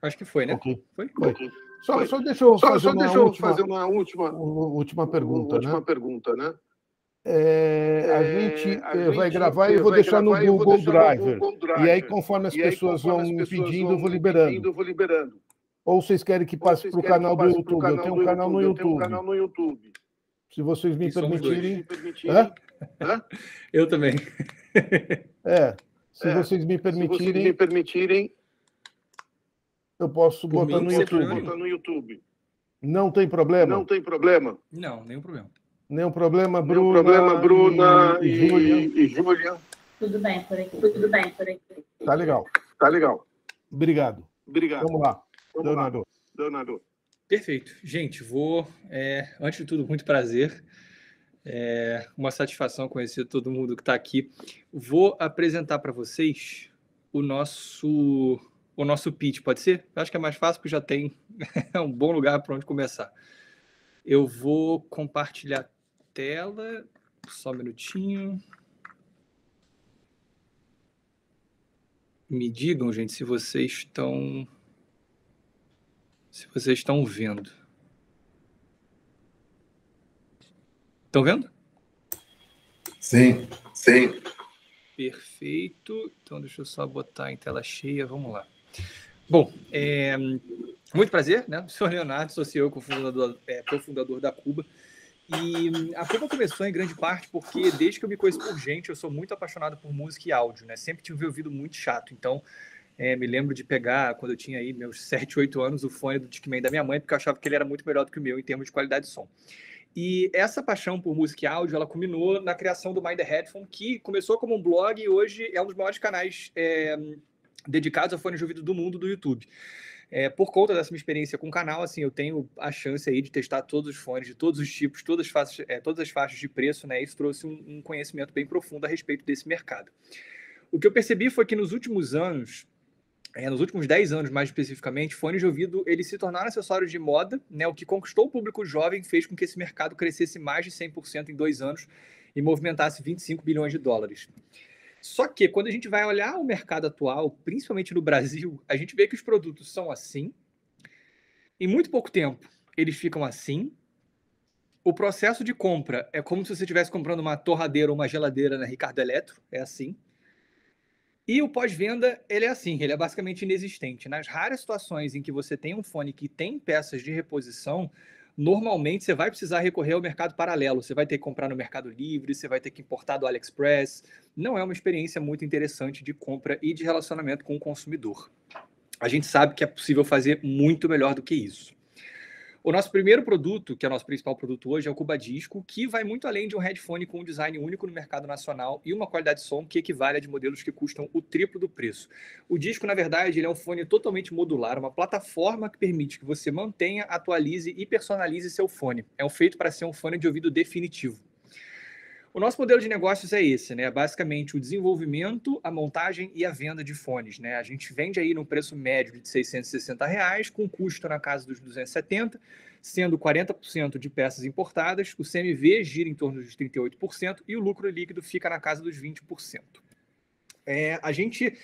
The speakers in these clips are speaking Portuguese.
Acho que foi, né? Ok. Foi? Só deixa eu fazer uma última pergunta, né? A gente vai gravar e eu vou deixar no Google Drive. E aí, conforme as pessoas vão me pedindo, eu vou liberando. Ou vocês querem que passe para o canal do YouTube? Eu tenho um canal no YouTube. Se vocês me permitirem. Eu também. Se vocês me permitirem, eu posso botar no YouTube. Não tem problema? Não, nenhum problema. Nenhum problema, Bruna e Júlia. Tudo bem por aqui. Tá legal. Obrigado. Vamos lá. Leonardo. Perfeito. Gente, antes de tudo, muito prazer. Uma satisfação conhecer todo mundo que está aqui. Vou apresentar para vocês o nosso pitch, pode ser? Eu acho que é mais fácil, porque já tem um bom lugar para onde começar. Eu vou compartilhar a tela, só um minutinho. Me digam, gente, se vocês estão vendo. Estão vendo? Sim. Perfeito. Então, deixa eu só botar em tela cheia. Vamos lá. Bom, muito prazer, né? Sou Leonardo, sou CEO, cofundador da Cuba. E a Cuba começou em grande parte porque, desde que eu me conheço por gente, eu sou muito apaixonado por música e áudio, né? Sempre tive um ouvido muito chato. Então, me lembro de pegar, quando eu tinha aí meus 7, 8 anos, o fone do Discman da minha mãe, porque eu achava que ele era muito melhor do que o meu em termos de qualidade de som. E essa paixão por música e áudio, ela culminou na criação do Mind the Headphone, que começou como um blog e hoje é um dos maiores canais dedicados a fones de ouvido do mundo do YouTube. Por conta dessa minha experiência com o canal, assim, eu tenho a chance aí de testar todos os fones de todos os tipos, todas as faixas de preço, né? Isso trouxe um conhecimento bem profundo a respeito desse mercado. O que eu percebi foi que nos últimos anos, nos últimos 10 anos mais especificamente, fones de ouvido eles se tornaram acessórios de moda, né? O que conquistou o público jovem fez com que esse mercado crescesse mais de 100% em 2 anos e movimentasse 25 bilhões de dólares. Só que, quando a gente vai olhar o mercado atual, principalmente no Brasil, a gente vê que os produtos são assim. Em muito pouco tempo, eles ficam assim. O processo de compra é como se você estivesse comprando uma torradeira ou uma geladeira na Ricardo Eletro, é assim. E o pós-venda, ele é assim, ele é basicamente inexistente. Nas raras situações em que você tem um fone que tem peças de reposição, normalmente você vai precisar recorrer ao mercado paralelo. Você vai ter que comprar no Mercado Livre, você vai ter que importar do AliExpress. Não é uma experiência muito interessante de compra e de relacionamento com o consumidor. A gente sabe que é possível fazer muito melhor do que isso. O nosso primeiro produto, que é o nosso principal produto hoje, é o Cuba Disco, que vai muito além de um headphone com um design único no mercado nacional e uma qualidade de som que equivale a de modelos que custam o triplo do preço. O disco, na verdade, ele é um fone totalmente modular, uma plataforma que permite que você mantenha, atualize e personalize seu fone. É feito para ser um fone de ouvido definitivo. O nosso modelo de negócios é esse, né? Basicamente o desenvolvimento, a montagem e a venda de fones, né? A gente vende aí num preço médio de R$660, com custo na casa dos 270, sendo 40% de peças importadas, o CMV gira em torno dos 38% e o lucro líquido fica na casa dos 20%. A gente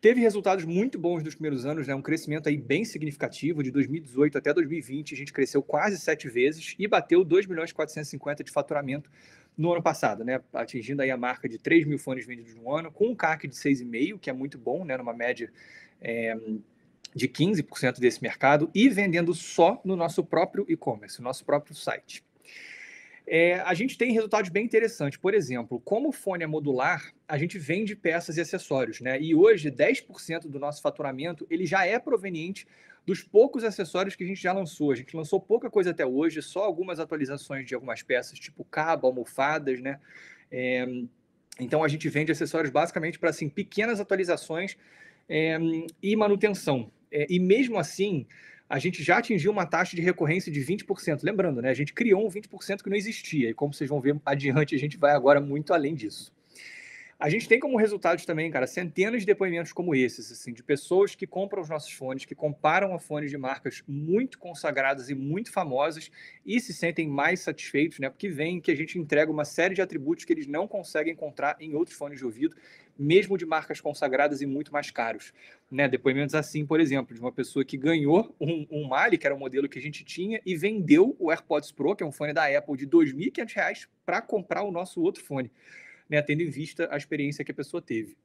teve resultados muito bons nos primeiros anos, né? Um crescimento aí bem significativo, de 2018 até 2020, a gente cresceu quase 7 vezes e bateu 2.450.000 de faturamento no ano passado, né? Atingindo aí a marca de 3 mil fones vendidos no ano, com um CAC de 6,5, que é muito bom, né? Numa média de 15% desse mercado, e vendendo só no nosso próprio e-commerce, no nosso próprio site. A gente tem resultados bem interessantes. Por exemplo, como o fone é modular, a gente vende peças e acessórios, né? E hoje, 10% do nosso faturamento ele já é proveniente dos poucos acessórios que a gente já lançou. A gente lançou pouca coisa até hoje, só algumas atualizações de algumas peças, tipo cabo, almofadas, né? Então, a gente vende acessórios basicamente para, assim, pequenas atualizações e manutenção. E mesmo assim, a gente já atingiu uma taxa de recorrência de 20%. Lembrando, né? A gente criou um 20% que não existia. E como vocês vão ver adiante, a gente vai agora muito além disso. A gente tem como resultados também, cara, centenas de depoimentos como esses, assim, de pessoas que compram os nossos fones, que comparam a fones de marcas muito consagradas e muito famosas e se sentem mais satisfeitos, né? Porque veem que a gente entrega uma série de atributos que eles não conseguem encontrar em outros fones de ouvido, mesmo de marcas consagradas e muito mais caros, né? Depoimentos assim, por exemplo, de uma pessoa que ganhou um Mali, que era um modelo que a gente tinha, e vendeu o AirPods Pro, que é um fone da Apple de R$ 2.500, para comprar o nosso outro fone, né, tendo em vista a experiência que a pessoa teve.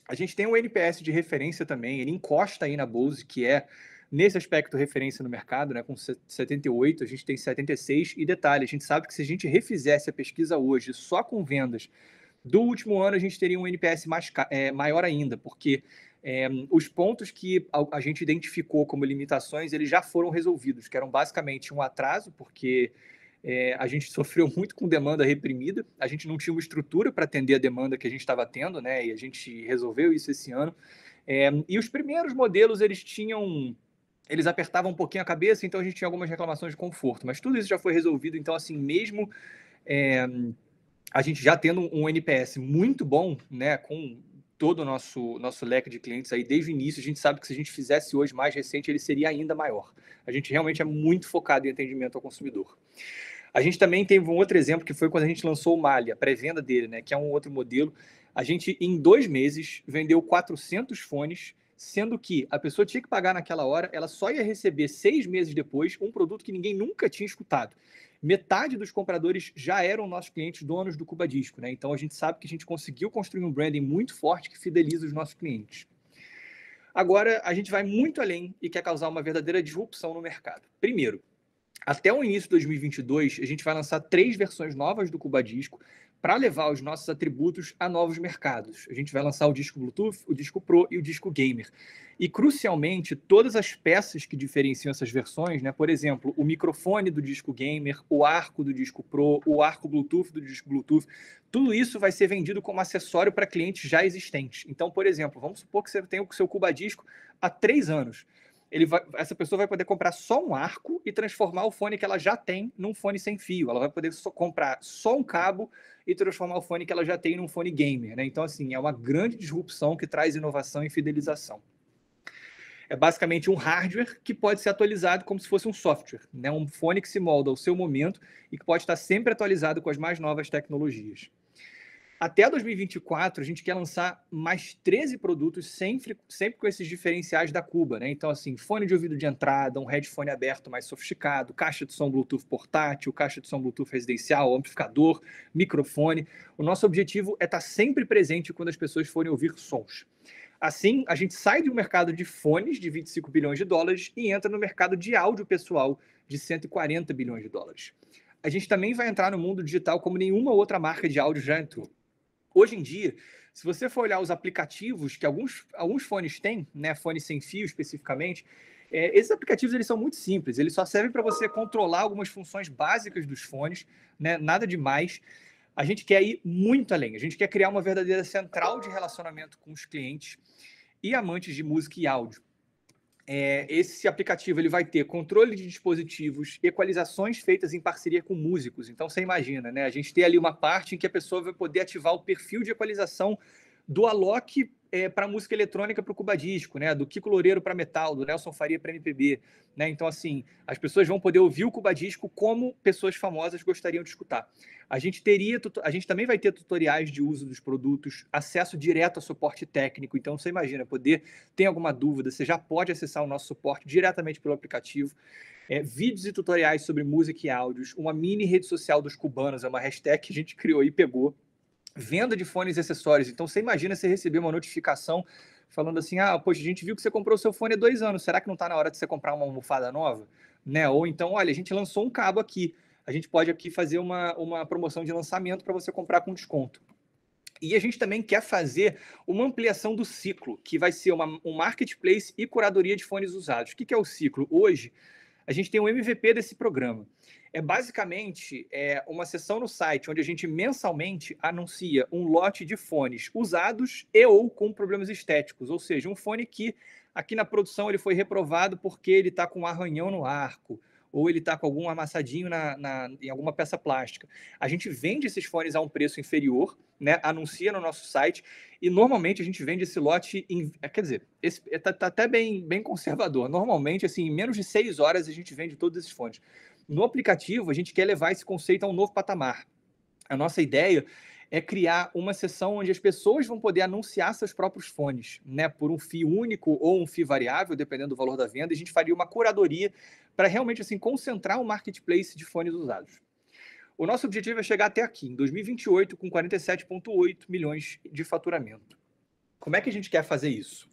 A gente tem um NPS de referência também, ele encosta aí na Bose, que é, nesse aspecto, referência no mercado, né, com 78, a gente tem 76, e detalhe, a gente sabe que se a gente refizesse a pesquisa hoje só com vendas do último ano, a gente teria um NPS maior ainda, porque os pontos que a gente identificou como limitações, eles já foram resolvidos, que eram basicamente um atraso, porque a gente sofreu muito com demanda reprimida, a gente não tinha uma estrutura para atender a demanda que a gente estava tendo, né? E a gente resolveu isso esse ano. E os primeiros modelos, eles apertavam um pouquinho a cabeça, então a gente tinha algumas reclamações de conforto, mas tudo isso já foi resolvido, então assim, mesmo a gente já tendo um NPS muito bom, né, com todo o nosso leque de clientes aí desde o início, a gente sabe que se a gente fizesse hoje mais recente, ele seria ainda maior. A gente realmente é muito focado em atendimento ao consumidor. A gente também teve um outro exemplo, que foi quando a gente lançou o Mali, a pré-venda dele, né, que é um outro modelo. A gente, em 2 meses, vendeu 400 fones, sendo que a pessoa tinha que pagar naquela hora, ela só ia receber 6 meses depois um produto que ninguém nunca tinha escutado. Metade dos compradores já eram nossos clientes donos do Cuba Disco, né? Então a gente sabe que a gente conseguiu construir um branding muito forte que fideliza os nossos clientes. Agora, a gente vai muito além e quer causar uma verdadeira disrupção no mercado. Primeiro, até o início de 2022, a gente vai lançar 3 versões novas do Cuba Disco para levar os nossos atributos a novos mercados. A gente vai lançar o disco Bluetooth, o disco Pro e o disco Gamer. E, crucialmente, todas as peças que diferenciam essas versões, né? Por exemplo, o microfone do disco Gamer, o arco do disco Pro, o arco Bluetooth do disco Bluetooth, tudo isso vai ser vendido como acessório para clientes já existentes. Então, por exemplo, vamos supor que você tem o seu Cuba Disco há 3 anos. Essa pessoa vai poder comprar só um arco e transformar o fone que ela já tem num fone sem fio. Ela vai poder comprar só um cabo e transformar o fone que ela já tem num fone gamer, né? Então, assim, é uma grande disrupção que traz inovação e fidelização. É basicamente um hardware que pode ser atualizado como se fosse um software, né? Um fone que se molda ao seu momento e que pode estar sempre atualizado com as mais novas tecnologias. Até 2024, a gente quer lançar mais 13 produtos sempre com esses diferenciais da Cuba, né? Então, assim, fone de ouvido de entrada, um headphone aberto mais sofisticado, caixa de som Bluetooth portátil, caixa de som Bluetooth residencial, amplificador, microfone. O nosso objetivo é estar sempre presente quando as pessoas forem ouvir sons. Assim, a gente sai do mercado de fones de 25 bilhões de dólares e entra no mercado de áudio pessoal de 140 bilhões de dólares. A gente também vai entrar no mundo digital como nenhuma outra marca de áudio já entrou. Hoje em dia, se você for olhar os aplicativos que alguns fones têm, né, fone sem fio especificamente, esses aplicativos eles são muito simples, eles só servem para você controlar algumas funções básicas dos fones, né, nada demais. A gente quer ir muito além, a gente quer criar uma verdadeira central de relacionamento com os clientes e amantes de música e áudio. Esse aplicativo ele vai ter controle de dispositivos, equalizações feitas em parceria com músicos. Então, você imagina, né? A gente tem ali uma parte em que a pessoa vai poder ativar o perfil de equalização do Alok para música eletrônica para o Cuba Disco, né? Do Kiko Loureiro para metal, do Nelson Faria para MPB. Né? Então, assim, as pessoas vão poder ouvir o Cuba Disco como pessoas famosas gostariam de escutar. A gente também vai ter tutoriais de uso dos produtos, acesso direto a suporte técnico. Então, você imagina, tem alguma dúvida, você já pode acessar o nosso suporte diretamente pelo aplicativo. Vídeos e tutoriais sobre música e áudios, uma mini rede social dos cubanos, é uma hashtag que a gente criou e pegou. Venda de fones e acessórios. Então, você imagina você receber uma notificação falando assim, poxa, a gente viu que você comprou o seu fone há 2 anos, será que não está na hora de você comprar uma almofada nova? Né? Ou então, olha, a gente lançou um cabo aqui, a gente pode aqui fazer uma promoção de lançamento para você comprar com desconto. E a gente também quer fazer uma ampliação do ciclo, que vai ser um marketplace e curadoria de fones usados. O que é o ciclo? Hoje, a gente tem um MVP desse programa. Basicamente uma seção no site onde a gente mensalmente anuncia um lote de fones usados e ou com problemas estéticos, ou seja, um fone que aqui na produção ele foi reprovado porque ele está com um arranhão no arco, ou ele está com algum amassadinho em alguma peça plástica. A gente vende esses fones a um preço inferior, né? Anuncia no nosso site e normalmente a gente vende esse lote quer dizer, tá até bem conservador. Normalmente, assim, em menos de 6 horas a gente vende todos esses fones. No aplicativo, a gente quer levar esse conceito a um novo patamar. A nossa ideia é criar uma seção onde as pessoas vão poder anunciar seus próprios fones, né, por um FII único ou um FII variável, dependendo do valor da venda. A gente faria uma curadoria para realmente assim concentrar um marketplace de fones usados. O nosso objetivo é chegar até aqui, em 2028, com 47,8 milhões de faturamento. Como é que a gente quer fazer isso?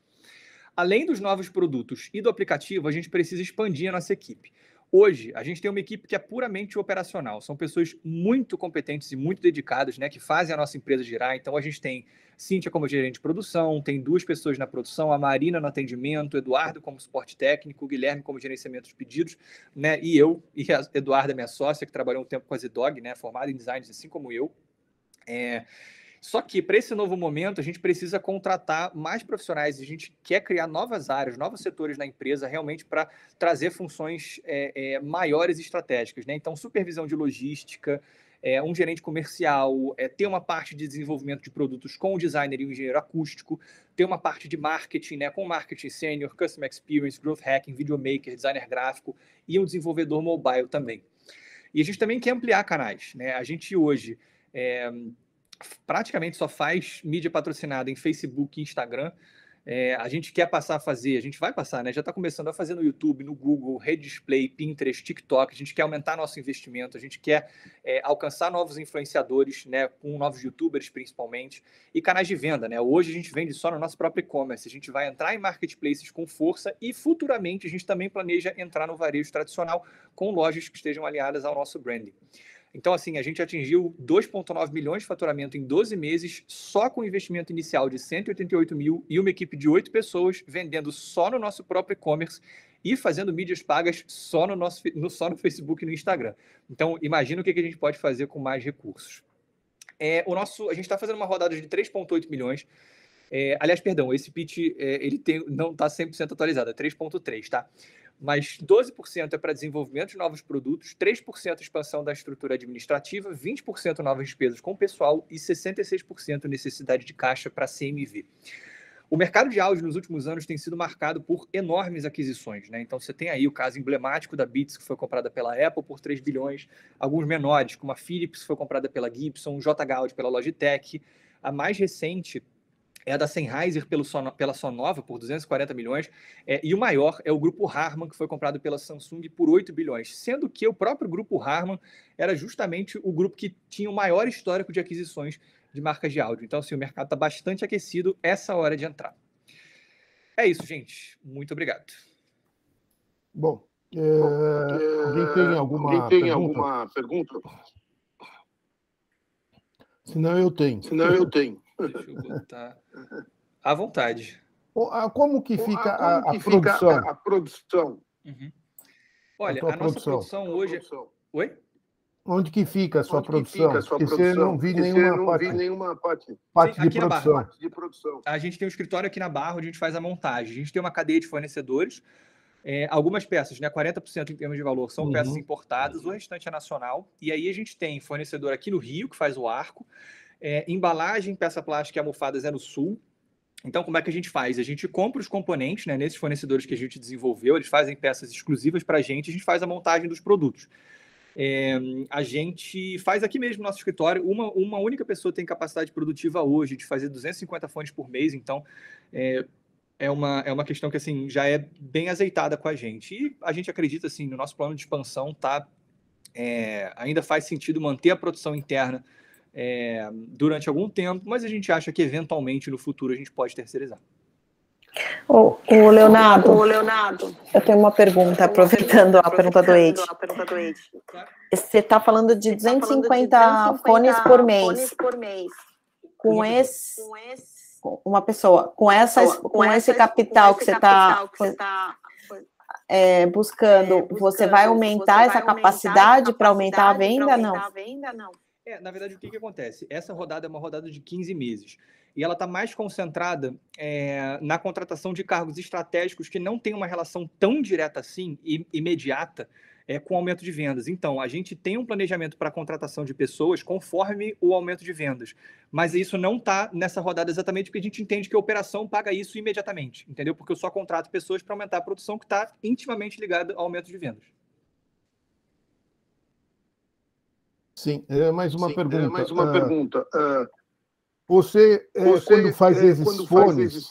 Além dos novos produtos e do aplicativo, a gente precisa expandir a nossa equipe. Hoje, a gente tem uma equipe que é puramente operacional. São pessoas muito competentes e muito dedicadas, né, que fazem a nossa empresa girar. Então, a gente tem Cíntia como gerente de produção, tem 2 pessoas na produção, a Marina no atendimento, Eduardo como suporte técnico, o Guilherme como gerenciamento de pedidos, né, e eu, e a Eduarda, minha sócia, que trabalhou um tempo com a Zidog, né, formada em design, assim como eu. Só que, para esse novo momento, a gente precisa contratar mais profissionais. A gente quer criar novas áreas, novos setores na empresa, realmente para trazer funções maiores e estratégicas, né? Então, supervisão de logística, um gerente comercial, ter uma parte de desenvolvimento de produtos com o designer e o engenheiro acústico, ter uma parte de marketing, né, com marketing sênior, customer experience, growth hacking, videomaker, designer gráfico e um desenvolvedor mobile também. E a gente também quer ampliar canais, né? A gente hoje praticamente só faz mídia patrocinada em Facebook e Instagram. A gente quer passar a fazer, a gente vai passar, né? Já está começando a fazer no YouTube, no Google, Rede Display, Pinterest, TikTok. A gente quer aumentar nosso investimento, a gente quer alcançar novos influenciadores, né? Com novos YouTubers principalmente, e canais de venda, né? Hoje a gente vende só no nosso próprio e-commerce, a gente vai entrar em marketplaces com força e futuramente a gente também planeja entrar no varejo tradicional com lojas que estejam aliadas ao nosso branding. Então, assim, a gente atingiu 2,9 milhões de faturamento em 12 meses, só com investimento inicial de 188 mil e uma equipe de 8 pessoas, vendendo só no nosso próprio e-commerce e fazendo mídias pagas só no Facebook e no Instagram. Então, imagina o que a gente pode fazer com mais recursos. A gente está fazendo uma rodada de 3,8 milhões. Aliás, perdão, esse pitch não está 100% atualizado, é 3,3, tá? Mas 12% é para desenvolvimento de novos produtos, 3% expansão da estrutura administrativa, 20% novas despesas com pessoal e 66% necessidade de caixa para CMV. O mercado de áudio nos últimos anos tem sido marcado por enormes aquisições, né? Então você tem aí o caso emblemático da Beats, que foi comprada pela Apple por 3 bilhões, alguns menores, como a Philips, que foi comprada pela Gibson, JH Audio pela Logitech. A mais recente é a da Sennheiser pela Sonova, por 240 milhões, e o maior é o Grupo Harman, que foi comprado pela Samsung por 8 bilhões, sendo que o próprio Grupo Harman era justamente o grupo que tinha o maior histórico de aquisições de marcas de áudio. Então, assim, o mercado está bastante aquecido, essa hora de entrar. É isso, gente. Muito obrigado. Bom, alguém tem alguma pergunta? Senão eu tenho. Deixa eu botar à vontade. Como que fica a produção? Uhum. Olha, a nossa produção hoje... Oi? Onde que fica a sua produção? Porque você não vi nenhuma parte de produção. A gente tem um escritório aqui na Barra, onde a gente faz a montagem. A gente tem uma cadeia de fornecedores. Algumas peças, né, 40% em termos de valor, são peças importadas, o restante é nacional. E aí a gente tem fornecedor aqui no Rio, que faz o arco. Embalagem, peça plástica e almofadas é no Sul. Então, como é que a gente faz? A gente compra os componentes, né, nesses fornecedores que a gente desenvolveu, eles fazem peças exclusivas para a gente faz a montagem dos produtos. A gente faz aqui mesmo no nosso escritório, uma única pessoa tem capacidade produtiva hoje de fazer 250 fones por mês, então é uma questão que assim, já é bem azeitada com a gente. E a gente acredita, assim, no nosso plano de expansão, ainda faz sentido manter a produção interna durante algum tempo, mas a gente acha que eventualmente no futuro a gente pode terceirizar. O Leonardo, eu tenho uma pergunta, aproveitando a pergunta do Ed. Você está falando de 250 fones por mês. Com uma pessoa, com esse capital que você está buscando, você vai aumentar essa capacidade para aumentar a venda? Não. Na verdade, o que acontece? Essa rodada é uma rodada de 15 meses. E ela está mais concentrada na contratação de cargos estratégicos que não têm uma relação tão direta assim, imediata, com aumento de vendas. Então, a gente tem um planejamento para a contratação de pessoas conforme o aumento de vendas. Mas isso não está nessa rodada exatamente porque a gente entende que a operação paga isso imediatamente, entendeu? Porque eu só contrato pessoas para aumentar a produção que está intimamente ligada ao aumento de vendas. Sim, mais uma pergunta. Você, quando faz esses fones,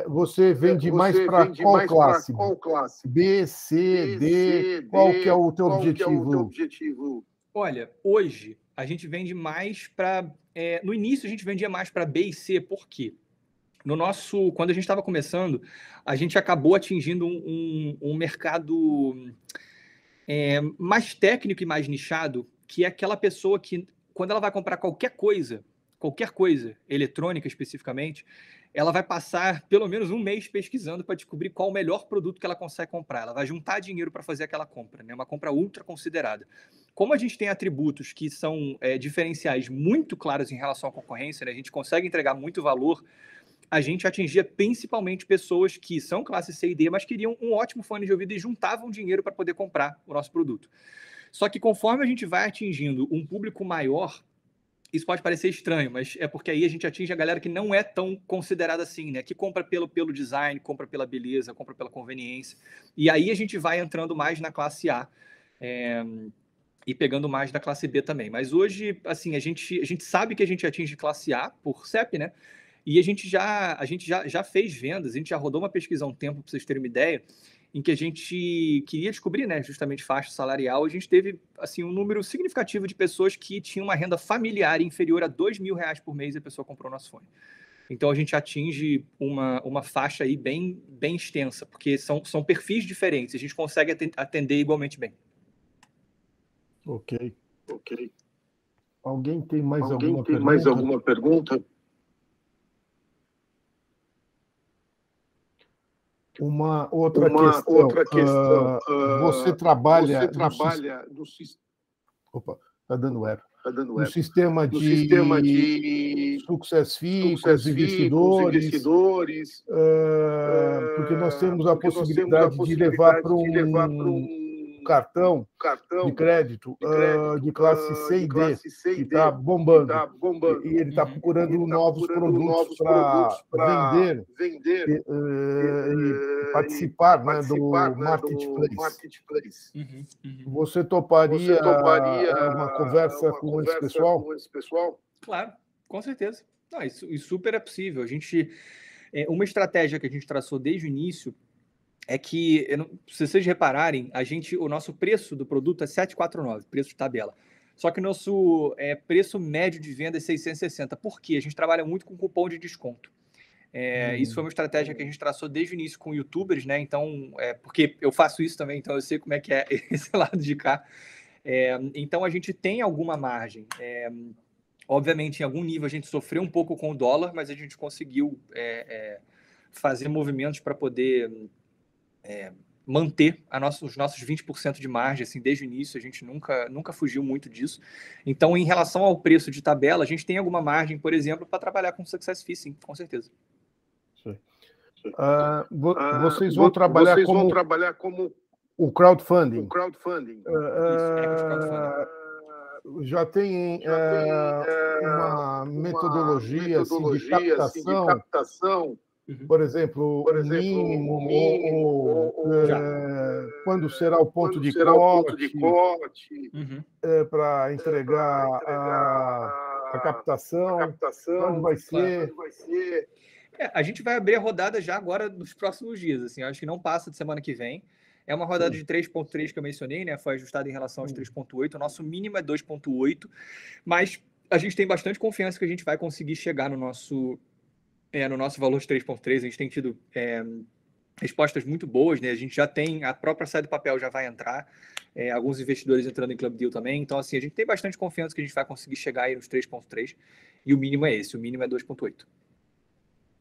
você vende mais para qual classe? B, C, D? Qual que é o teu objetivo? Olha, hoje a gente vende mais para... no início a gente vendia mais para B e C, por quê? Quando a gente estava começando, a gente acabou atingindo um mercado mais técnico e mais nichado, que é aquela pessoa que, quando ela vai comprar qualquer coisa eletrônica especificamente, ela vai passar pelo menos um mês pesquisando para descobrir qual o melhor produto que ela consegue comprar. Ela vai juntar dinheiro para fazer aquela compra, né? Uma compra ultra considerada. Como a gente tem atributos que são diferenciais muito claros em relação à concorrência, né? A gente consegue entregar muito valor, a gente atingia principalmente pessoas que são classe C e D, mas queriam um ótimo fone de ouvido e juntavam dinheiro para poder comprar o nosso produto. Só que conforme a gente vai atingindo um público maior, isso pode parecer estranho, mas é porque aí a gente atinge a galera que não é tão considerada assim, né? Que compra pelo design, compra pela beleza, compra pela conveniência. E aí a gente vai entrando mais na classe A e pegando mais da classe B também. Mas hoje, assim, a gente sabe que a gente atinge classe A por CEP, né? E a gente já fez vendas, a gente já rodou uma pesquisa há um tempo, para vocês terem uma ideia, em que a gente queria descobrir, né, justamente faixa salarial. A gente teve assim, um número significativo de pessoas que tinham uma renda familiar inferior a R$2.000 por mês e a pessoa comprou nosso fone. Então, a gente atinge uma faixa aí bem extensa, porque são perfis diferentes, a gente consegue atender igualmente bem. Ok. Alguém tem mais alguma pergunta? Uma outra questão. Você trabalha no sistema... Opa, está dando erro. No sistema de success fee, com os investidores, porque nós temos a possibilidade de levar para um cartão de crédito de classe C e D, que está bombando. E ele está procurando novos produtos para vender e participar, né, do marketplace. Você toparia uma conversa com esse pessoal? Claro, com certeza. Não, isso super é possível. Uma estratégia que a gente traçou desde o início é que, se vocês repararem, o nosso preço do produto é 749, preço de tabela. Só que o nosso preço médio de venda é 660. Por quê? A gente trabalha muito com cupom de desconto. Isso foi uma estratégia que a gente traçou desde o início com youtubers, né? Então, porque eu faço isso também, então eu sei como é que é esse lado de cá. Então, a gente tem alguma margem. Obviamente, em algum nível, a gente sofreu um pouco com o dólar, mas a gente conseguiu fazer movimentos para poder manter os nossos 20% de margem, assim, desde o início. A gente nunca fugiu muito disso. Então, em relação ao preço de tabela, a gente tem alguma margem, por exemplo, para trabalhar com Success Fee, sim, com certeza. Vocês vão trabalhar como o crowdfunding. Já tem uma metodologia assim, de captação. Por exemplo, quando será o ponto de corte para entregar a captação, quando vai ser? A gente vai abrir a rodada já agora nos próximos dias. Assim, acho que não passa de semana que vem. É uma rodada de 3.3 que eu mencionei, né? Foi ajustada em relação aos 3.8. O nosso mínimo é 2.8, mas a gente tem bastante confiança que a gente vai conseguir chegar no nosso valor de 3.3. A gente tem tido respostas muito boas, né? A gente já tem, a própria Sai do Papel já vai entrar, alguns investidores entrando em Club Deal também. Então, assim, a gente tem bastante confiança que a gente vai conseguir chegar aí nos 3.3 e o mínimo é esse, o mínimo é 2.8.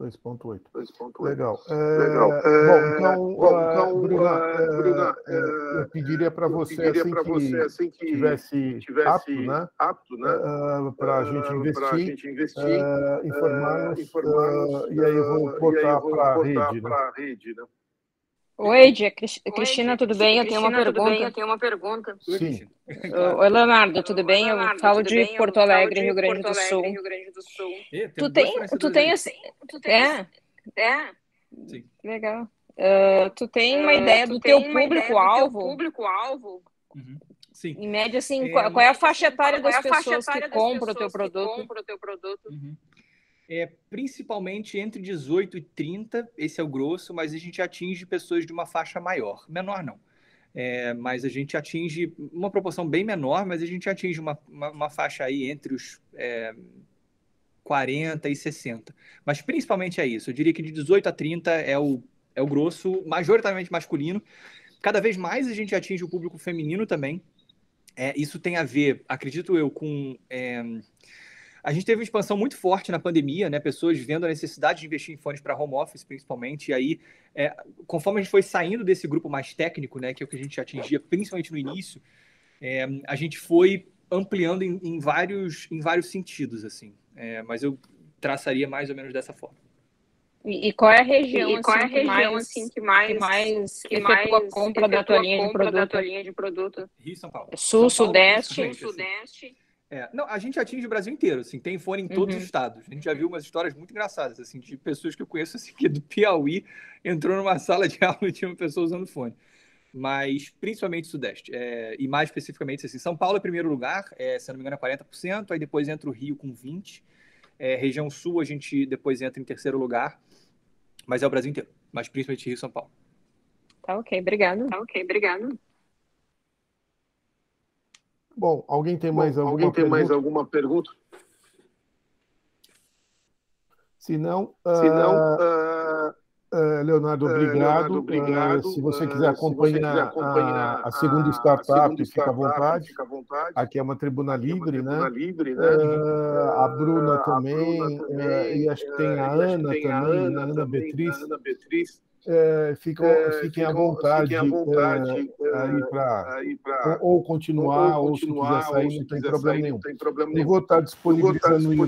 2.8. Legal. Então, Bruna, eu pediria para você, assim que tivesse apto, né, para a gente investir, informar-nos, e aí eu vou botar para a rede. Né? Oi, Cristina, tudo bem? Eu tenho uma pergunta. Sim. Oi, Leonardo, tudo bem? Eu falo de Porto Alegre, Rio Grande do Sul. Tu tem assim... É? Sim. Legal. Tu tem uma ideia do teu público-alvo? Uhum. Sim. Em média, assim, qual é a faixa etária das pessoas que compram o teu produto? Uhum. Principalmente entre 18 e 30, esse é o grosso, mas a gente atinge pessoas de uma faixa maior. Menor não. Mas a gente atinge uma proporção bem menor, mas a gente atinge uma faixa aí entre os 40 e 60. Mas principalmente é isso. Eu diria que de 18 a 30 é o grosso, majoritariamente masculino. Cada vez mais a gente atinge o público feminino também. Isso tem a ver, acredito eu, com... A gente teve uma expansão muito forte na pandemia, né? Pessoas vendo a necessidade de investir em fones para home office, principalmente. E aí, conforme a gente foi saindo desse grupo mais técnico, né? Que é o que a gente atingia, principalmente no início, a gente foi ampliando em vários sentidos, assim. Mas eu traçaria mais ou menos dessa forma. E qual é a região, que mais efetua a compra da tua linha de produto? Rio e São Paulo. Sul, São Paulo, Sudeste? Não, a gente atinge o Brasil inteiro, assim, tem fone em todos os estados. A gente já viu umas histórias muito engraçadas, assim, de pessoas que eu conheço, assim, que do Piauí entrou numa sala de aula e tinha uma pessoa usando fone. Mas principalmente Sudeste. E mais especificamente, assim, São Paulo é primeiro lugar, se eu não me engano é 40%, aí depois entra o Rio com 20%. Região Sul a gente depois entra em terceiro lugar, mas é o Brasil inteiro, mas principalmente Rio e São Paulo. Tá ok, obrigado. Bom, alguém tem mais alguma pergunta? Se não, Leonardo, obrigado. Se você quiser acompanhar a segunda startup, fica à vontade. Aqui é uma tribuna livre, né? A Bruna também, e acho que tem a Ana também, né? Ana Beatriz. Fiquem à vontade aí para ou continuar, ou se quiser sair, não tem problema nenhum. Eu vou estar disponibilizando no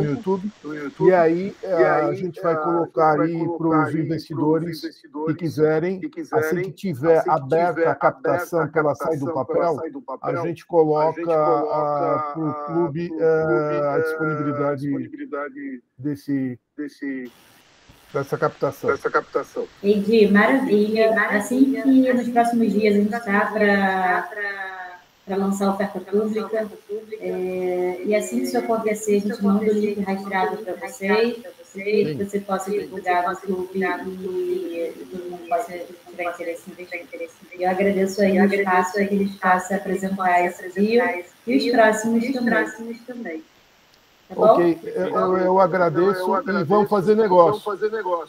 YouTube, e aí a gente vai colocar aí para os investidores que quiserem, assim que tiver aberta a captação que ela sai do papel, a gente coloca para o clube a disponibilidade dessa captação. Edi, maravilha. Assim que nos próximos dias a gente está para lançar a oferta pública, e assim que isso acontecer, a gente manda o link rastreado para vocês, que você possa divulgar no clube e todo mundo possa tiver interesse. Eu agradeço aí o espaço que a gente possa apresentar esse dia e os próximos também. Tá ok, eu agradeço e vamos fazer negócio.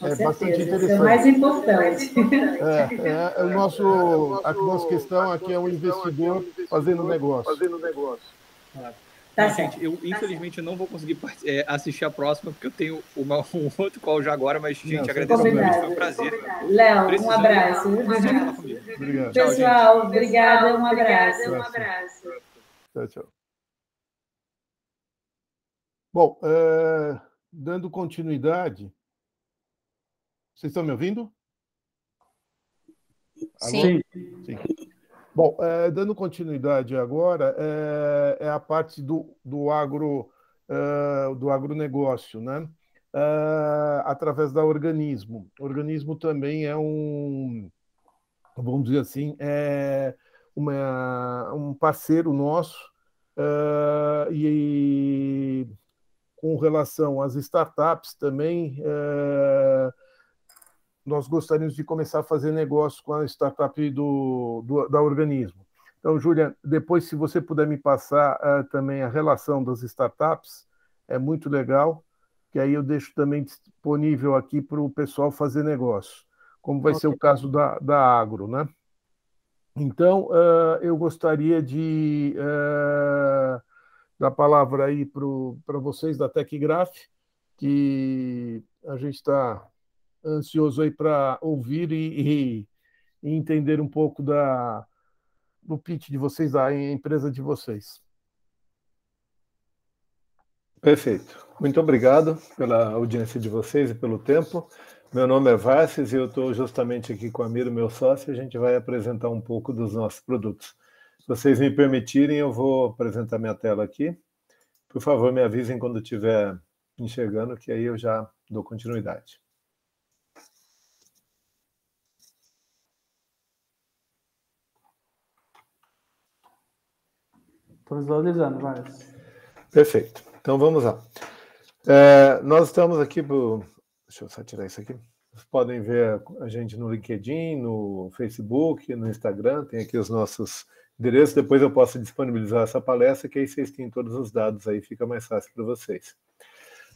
É bastante interessante. Isso é o mais importante. A nossa questão aqui é um investidor fazendo negócio. Gente, eu infelizmente não vou conseguir assistir a próxima, porque eu tenho um outro call já agora, mas, gente, agradeço muito, foi um prazer. Léo, um abraço. Obrigado. Pessoal, obrigada, um abraço. Tchau. Bom, dando continuidade... Vocês estão me ouvindo? Sim. Sim. Bom, dando continuidade agora, é a parte do agronegócio, né? Através da Organismo. O Organismo também é vamos dizer assim, um parceiro nosso, e com relação às startups também, nós gostaríamos de começar a fazer negócio com a startup da Organismo. Então, Júlia, depois, se você puder me passar também a relação das startups, é muito legal, que aí eu deixo também disponível aqui para o pessoal fazer negócio, como vai ser o caso da Agro, né? Então, eu gostaria de dar a palavra aí para vocês da Tecgraph, que a gente está ansioso aí para ouvir e entender um pouco do pitch de vocês, da empresa de vocês. Perfeito. Muito obrigado pela audiência de vocês e pelo tempo. Meu nome é Vasses e eu estou justamente aqui com o Amiro, meu sócio, e a gente vai apresentar um pouco dos nossos produtos. Se vocês me permitirem, eu vou apresentar minha tela aqui. Por favor, me avisem quando estiver enxergando, que aí eu já dou continuidade. Estou visualizando, Vasses. Perfeito. Então, vamos lá. Nós estamos aqui por... Deixa eu só tirar isso aqui. Vocês podem ver a gente no LinkedIn, no Facebook, no Instagram. Tem aqui os nossos endereços. Depois eu posso disponibilizar essa palestra, que aí vocês têm todos os dados aí, fica mais fácil para vocês.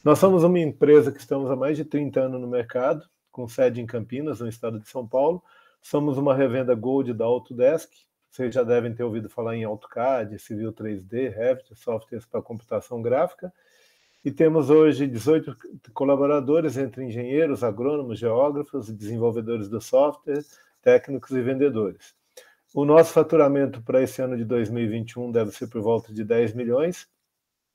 Nós somos uma empresa que estamos há mais de 30 anos no mercado, com sede em Campinas, no estado de São Paulo. Somos uma revenda Gold da Autodesk. Vocês já devem ter ouvido falar em AutoCAD, Civil 3D, Revit, softwares para computação gráfica. E temos hoje 18 colaboradores, entre engenheiros, agrônomos, geógrafos, desenvolvedores do software, técnicos e vendedores. O nosso faturamento para esse ano de 2021 deve ser por volta de 10 milhões,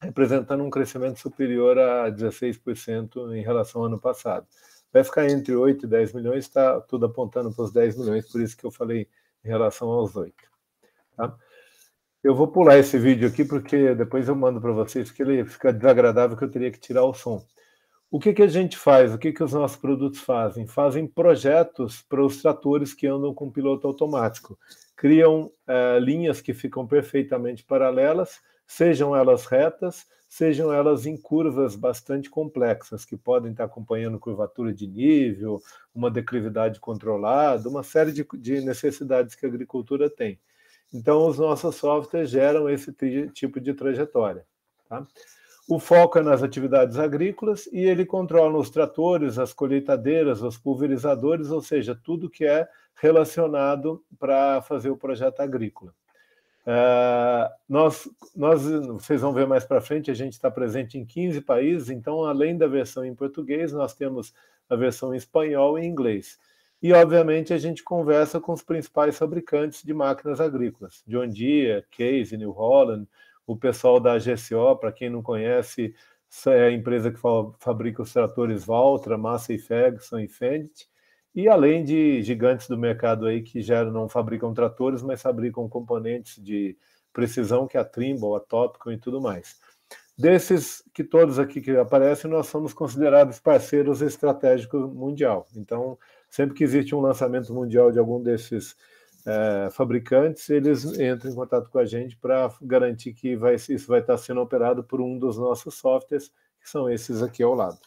representando um crescimento superior a 16% em relação ao ano passado. Vai ficar entre 8 e 10 milhões, está tudo apontando para os 10 milhões, por isso que eu falei em relação aos 8. Tá? Eu vou pular esse vídeo aqui, porque depois eu mando para vocês, porque ele fica desagradável, que eu teria que tirar o som. O que a gente faz? O que os nossos produtos fazem? Fazem projetos para os tratores que andam com piloto automático. Criam linhas que ficam perfeitamente paralelas, sejam elas retas, sejam elas em curvas bastante complexas, que podem estar acompanhando curvatura de nível, uma declividade controlada, uma série de necessidades que a agricultura tem. Então, os nossos softwares geram esse tipo de trajetória. Tá? O foco é nas atividades agrícolas e ele controla os tratores, as colheitadeiras, os pulverizadores, ou seja, tudo que é relacionado para fazer o projeto agrícola. Vocês vão ver mais para frente, a gente está presente em 15 países, então, além da versão em português, nós temos a versão em espanhol e inglês. E, obviamente, a gente conversa com os principais fabricantes de máquinas agrícolas, John Deere, Case, New Holland, o pessoal da GCO, para quem não conhece, é a empresa que fabrica os tratores Valtra, Massey Ferguson e Fendt, e além de gigantes do mercado aí que já não fabricam tratores, mas fabricam componentes de precisão, que é a Trimble, a Topcon e tudo mais. Desses que todos aqui que aparecem, nós somos considerados parceiros estratégicos mundial. Então, sempre que existe um lançamento mundial de algum desses fabricantes, eles entram em contato com a gente para garantir que isso vai estar sendo operado por um dos nossos softwares, que são esses aqui ao lado.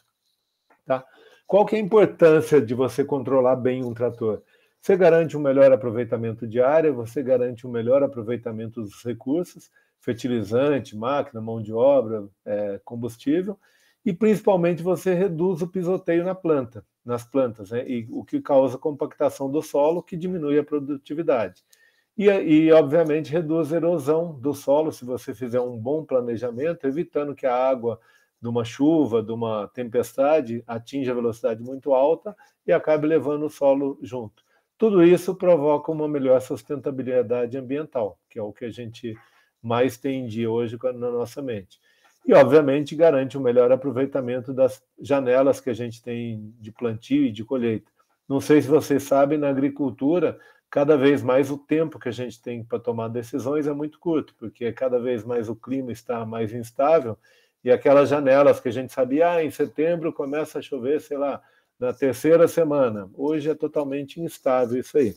Tá? Qual que é a importância de você controlar bem um trator? Você garante um melhor aproveitamento de área, você garante um melhor aproveitamento dos recursos, fertilizante, máquina, mão de obra, combustível, e principalmente você reduz o pisoteio nas plantas, né? E o que causa compactação do solo, que diminui a produtividade. E obviamente, reduz a erosão do solo, se você fizer um bom planejamento, evitando que a água de uma chuva, de uma tempestade, atinja a velocidade muito alta e acabe levando o solo junto. Tudo isso provoca uma melhor sustentabilidade ambiental, que é o que a gente mais tem em dia hoje na nossa mente. E, obviamente, garante um melhor aproveitamento das janelas que a gente tem de plantio e de colheita. Não sei se vocês sabem, na agricultura, cada vez mais o tempo que a gente tem para tomar decisões é muito curto, porque cada vez mais o clima está mais instável, e aquelas janelas que a gente sabia, em setembro começa a chover, sei lá, na terceira semana. Hoje é totalmente instável isso aí.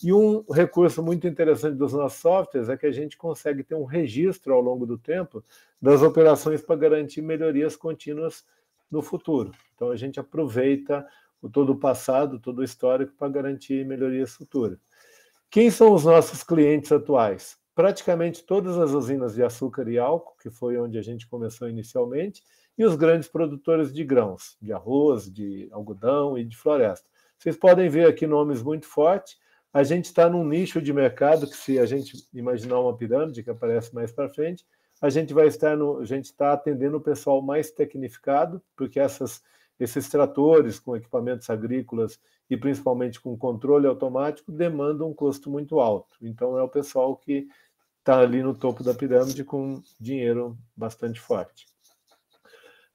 E um recurso muito interessante dos nossos softwares é que a gente consegue ter um registro ao longo do tempo das operações para garantir melhorias contínuas no futuro. Então, a gente aproveita todo o passado, todo o histórico para garantir melhorias futuras. Quem são os nossos clientes atuais? Praticamente todas as usinas de açúcar e álcool, que foi onde a gente começou inicialmente, e os grandes produtores de grãos, de arroz, de algodão e de floresta. Vocês podem ver aqui nomes muito fortes. A gente está num nicho de mercado que, se a gente imaginar uma pirâmide, que aparece mais para frente, a gente está atendendo o pessoal mais tecnificado, porque esses tratores com equipamentos agrícolas e principalmente com controle automático demandam um custo muito alto. Então, é o pessoal que está ali no topo da pirâmide com dinheiro bastante forte.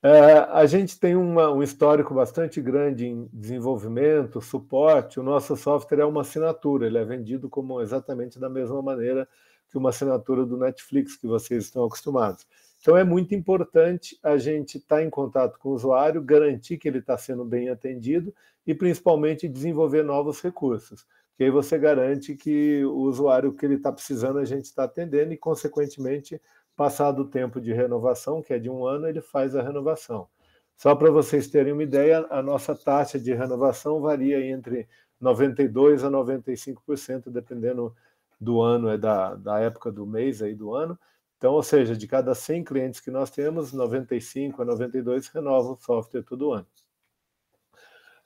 A gente tem um histórico bastante grande em desenvolvimento, suporte. O nosso software é uma assinatura, ele é vendido como exatamente da mesma maneira que uma assinatura do Netflix, que vocês estão acostumados. Então, é muito importante a gente estar em contato com o usuário, garantir que ele está sendo bem atendido e, principalmente, desenvolver novos recursos. Porque aí você garante que o usuário que ele está precisando, a gente está atendendo e, consequentemente, passado o tempo de renovação, que é de 1 ano, ele faz a renovação. Só para vocês terem uma ideia, a nossa taxa de renovação varia entre 92% a 95%, dependendo do ano, da época do mês aí do ano. Então, ou seja, de cada 100 clientes que nós temos, 95 a 92 renovam o software todo ano.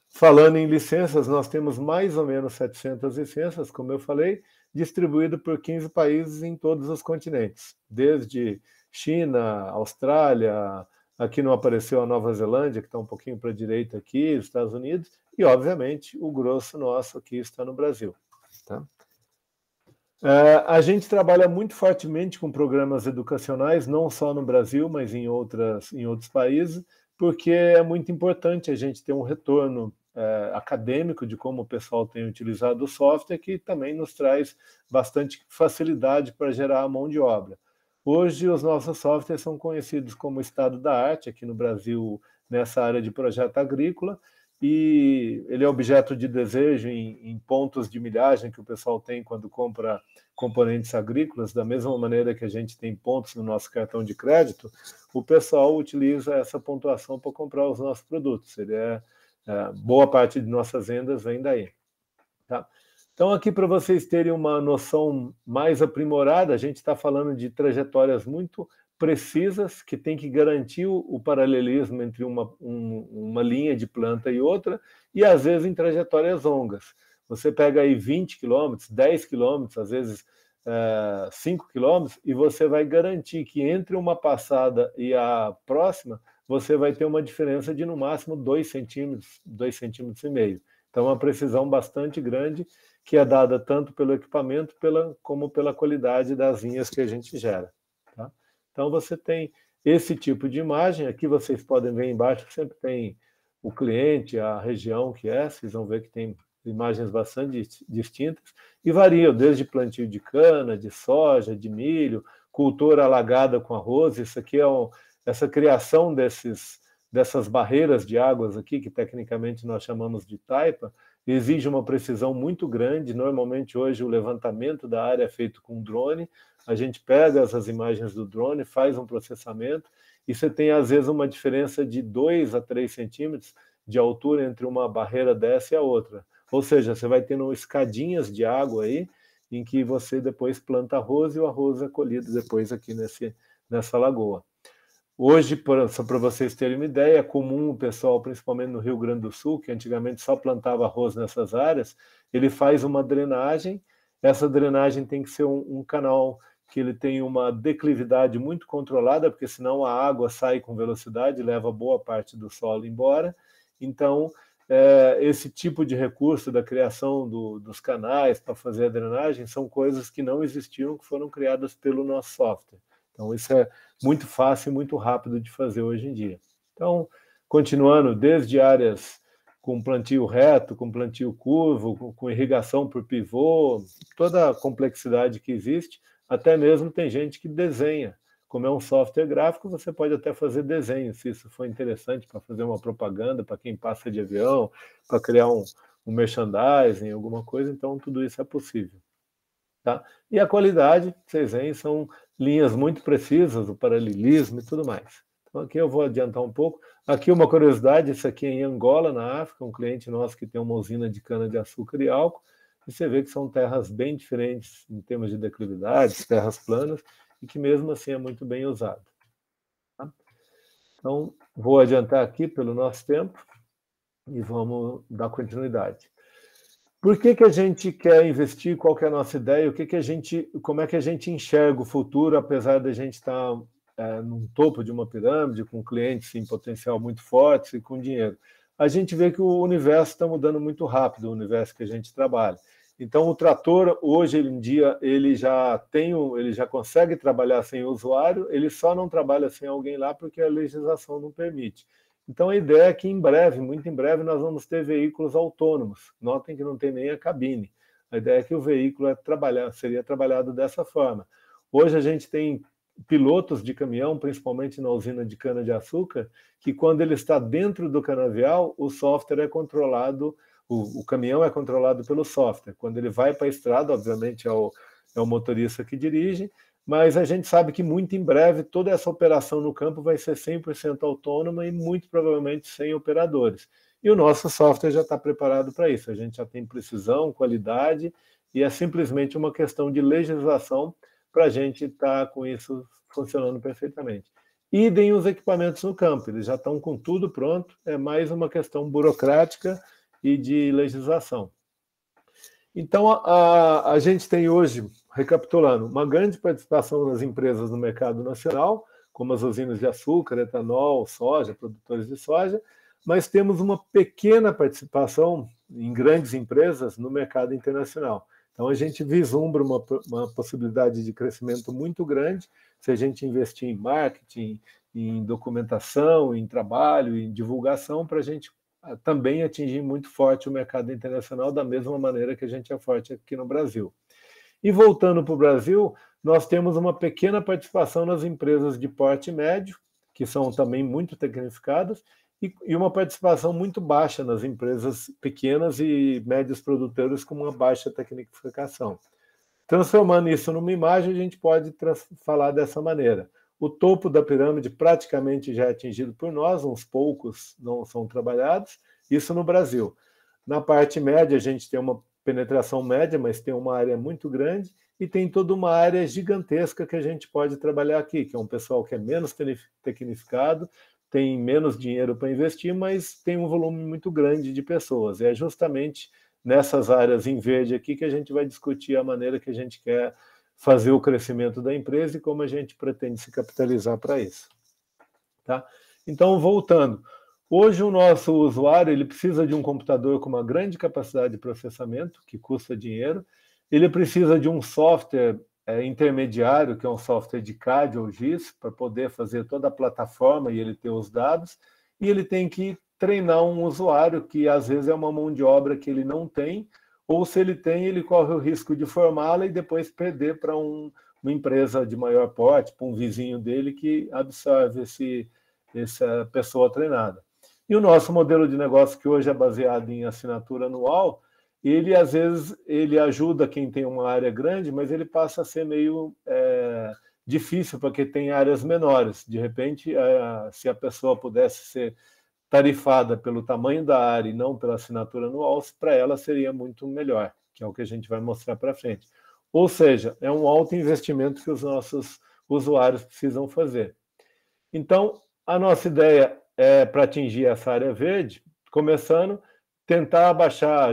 Falando em licenças, nós temos mais ou menos 700 licenças, como eu falei, distribuído por 15 países em todos os continentes, desde China, Austrália, aqui não apareceu a Nova Zelândia, que está um pouquinho para a direita aqui, Estados Unidos, e, obviamente, o grosso nosso aqui está no Brasil. Tá? A gente trabalha muito fortemente com programas educacionais, não só no Brasil, mas em outros países, porque é muito importante a gente ter um retorno acadêmico de como o pessoal tem utilizado o software, que também nos traz bastante facilidade para gerar a mão de obra. Hoje, os nossos softwares são conhecidos como estado da arte, aqui no Brasil, nessa área de projeto agrícola, e ele é objeto de desejo em pontos de milhagem que o pessoal tem quando compra componentes agrícolas, da mesma maneira que a gente tem pontos no nosso cartão de crédito, o pessoal utiliza essa pontuação para comprar os nossos produtos. Boa parte de nossas vendas vem daí. Tá? Então, aqui para vocês terem uma noção mais aprimorada, a gente está falando de trajetórias muito precisas, que tem que garantir o paralelismo entre uma linha de planta e outra, e às vezes em trajetórias longas. Você pega aí 20 quilômetros, 10 quilômetros, às vezes 5 quilômetros, e você vai garantir que entre uma passada e a próxima, você vai ter uma diferença de no máximo 2 centímetros, 2,5 centímetros. Então, uma precisão bastante grande, que é dada tanto pelo equipamento como pela qualidade das linhas que a gente gera. Tá? Então, você tem esse tipo de imagem. Aqui vocês podem ver embaixo, sempre tem o cliente, a região que é, vocês vão ver que tem imagens bastante distintas, e variam desde plantio de cana, de soja, de milho, cultura alagada com arroz. Isso aqui essa criação dessas barreiras de águas aqui, que tecnicamente nós chamamos de taipa, exige uma precisão muito grande. Normalmente hoje o levantamento da área é feito com drone, a gente pega essas imagens do drone, faz um processamento, e você tem às vezes uma diferença de 2 a 3 centímetros de altura entre uma barreira dessa e a outra. Ou seja, você vai tendo escadinhas de água aí, em que você depois planta arroz, e o arroz é colhido depois aqui nessa lagoa. Hoje, só para vocês terem uma ideia, é comum o pessoal, principalmente no Rio Grande do Sul, que antigamente só plantava arroz nessas áreas, ele faz uma drenagem. Essa drenagem tem que ser um canal que ele tem uma declividade muito controlada, porque senão a água sai com velocidade e leva boa parte do solo embora. Então, esse tipo de recurso da criação dos canais para fazer a drenagem são coisas que não existiam, que foram criadas pelo nosso software. Então, isso é muito fácil e muito rápido de fazer hoje em dia. Então, continuando, desde áreas com plantio reto, com plantio curvo, com irrigação por pivô, toda a complexidade que existe, até mesmo tem gente que desenha. Como é um software gráfico, você pode até fazer desenho, se isso for interessante para fazer uma propaganda, para quem passa de avião, para criar um merchandising, alguma coisa, então tudo isso é possível. Tá? E a qualidade, vocês veem, são linhas muito precisas, o paralelismo e tudo mais. Então aqui eu vou adiantar um pouco. Aqui uma curiosidade, isso aqui é em Angola, na África, um cliente nosso que tem uma usina de cana-de-açúcar e álcool, e você vê que são terras bem diferentes em termos de declividades, terras planas, e que mesmo assim é muito bem usado. Tá? Então, vou adiantar aqui pelo nosso tempo e vamos dar continuidade. Por que a gente quer investir? Qual que é a nossa ideia? Como é que a gente enxerga o futuro, apesar de a gente estar no topo de uma pirâmide, com clientes em potencial muito fortes e com dinheiro? A gente vê que o universo está mudando muito rápido, o universo que a gente trabalha. Então, o trator, hoje em dia, ele já consegue trabalhar sem usuário, ele só não trabalha sem alguém lá porque a legislação não permite. Então, a ideia é que em breve, muito em breve, nós vamos ter veículos autônomos. Notem que não tem nem a cabine. A ideia é que o veículo seria trabalhado dessa forma. Hoje a gente tem pilotos de caminhão, principalmente na usina de cana-de-açúcar, que quando ele está dentro do canavial, o software é controlado, o caminhão é controlado pelo software. Quando ele vai para a estrada, obviamente é o motorista que dirige, mas a gente sabe que muito em breve toda essa operação no campo vai ser 100% autônoma e muito provavelmente sem operadores. E o nosso software já está preparado para isso. A gente já tem precisão, qualidade, e é simplesmente uma questão de legislação para a gente estar com isso funcionando perfeitamente. Idem os equipamentos no campo, eles já estão com tudo pronto, é mais uma questão burocrática e de legislação. Então, a gente tem hoje, recapitulando, uma grande participação das empresas no mercado nacional, como as usinas de açúcar, etanol, soja, produtores de soja, mas temos uma pequena participação em grandes empresas no mercado internacional. Então, a gente vislumbra uma possibilidade de crescimento muito grande se a gente investir em marketing, em documentação, em trabalho, em divulgação, para a gente também atingir muito forte o mercado internacional, da mesma maneira que a gente é forte aqui no Brasil. E voltando para o Brasil, nós temos uma pequena participação nas empresas de porte médio, que são também muito tecnificadas, e uma participação muito baixa nas empresas pequenas e médios produtores com uma baixa tecnificação. Transformando isso numa imagem, a gente pode falar dessa maneira. O topo da pirâmide praticamente já é atingido por nós, uns poucos não são trabalhados, isso no Brasil. Na parte média, a gente tem uma penetração média, mas tem uma área muito grande, e tem toda uma área gigantesca que a gente pode trabalhar aqui, que é um pessoal que é menos tecnificado, tem menos dinheiro para investir, mas tem um volume muito grande de pessoas. E é justamente nessas áreas em verde aqui que a gente vai discutir a maneira que a gente quer fazer o crescimento da empresa e como a gente pretende se capitalizar para isso. Tá? Então, voltando. Hoje, o nosso usuário ele precisa de um computador com uma grande capacidade de processamento, que custa dinheiro. Ele precisa de um software intermediário, que é um software de CAD ou GIS, para poder fazer toda a plataforma e ele ter os dados. E ele tem que treinar um usuário que, às vezes, é uma mão de obra que ele não tem, ou se ele tem, ele corre o risco de formá-la e depois perder para uma empresa de maior porte, para um vizinho dele que absorve essa pessoa treinada. E o nosso modelo de negócio, que hoje é baseado em assinatura anual, ele, às vezes, ele ajuda quem tem uma área grande, mas ele passa a ser meio difícil, porque tem áreas menores. De repente, se a pessoa pudesse ser tarifada pelo tamanho da área e não pela assinatura anual, para ela seria muito melhor, que é o que a gente vai mostrar para frente. Ou seja, é um alto investimento que os nossos usuários precisam fazer. Então, a nossa ideia é para atingir essa área verde, começando, tentar baixar,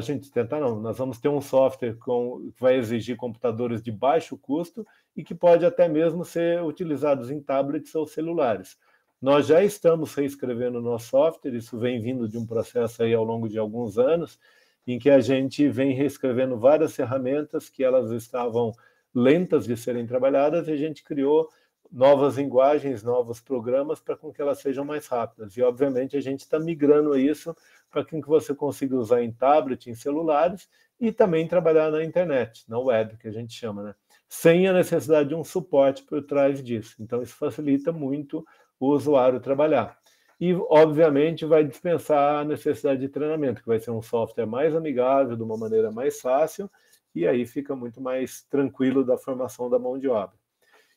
nós vamos ter um software que vai exigir computadores de baixo custo e que pode até mesmo ser utilizados em tablets ou celulares. Nós já estamos reescrevendo o nosso software, isso vem vindo de um processo aí ao longo de alguns anos, em que a gente vem reescrevendo várias ferramentas que elas estavam lentas de serem trabalhadas e a gente criou novas linguagens, novos programas para que elas sejam mais rápidas. E, obviamente, a gente está migrando isso para que você consiga usar em tablet, em celulares e também trabalhar na internet, na web, que a gente chama, né? Sem a necessidade de um suporte por trás disso. Então, isso facilita muito o usuário trabalhar. E, obviamente, vai dispensar a necessidade de treinamento, que vai ser um software mais amigável, de uma maneira mais fácil, e aí fica muito mais tranquilo da formação da mão de obra.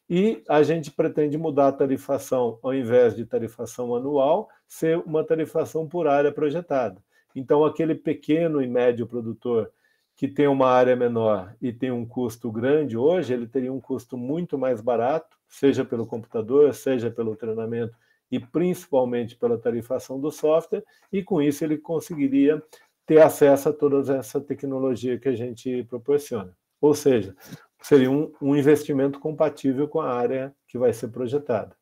E a gente pretende mudar a tarifação, ao invés de tarifação anual, ser uma tarifação por área projetada. Então, aquele pequeno e médio produtor que tem uma área menor e tem um custo grande hoje, ele teria um custo muito mais barato, seja pelo computador, seja pelo treinamento e principalmente pela tarifação do software, e com isso ele conseguiria ter acesso a toda essa tecnologia que a gente proporciona. Ou seja, seria um investimento compatível com a área que vai ser projetada.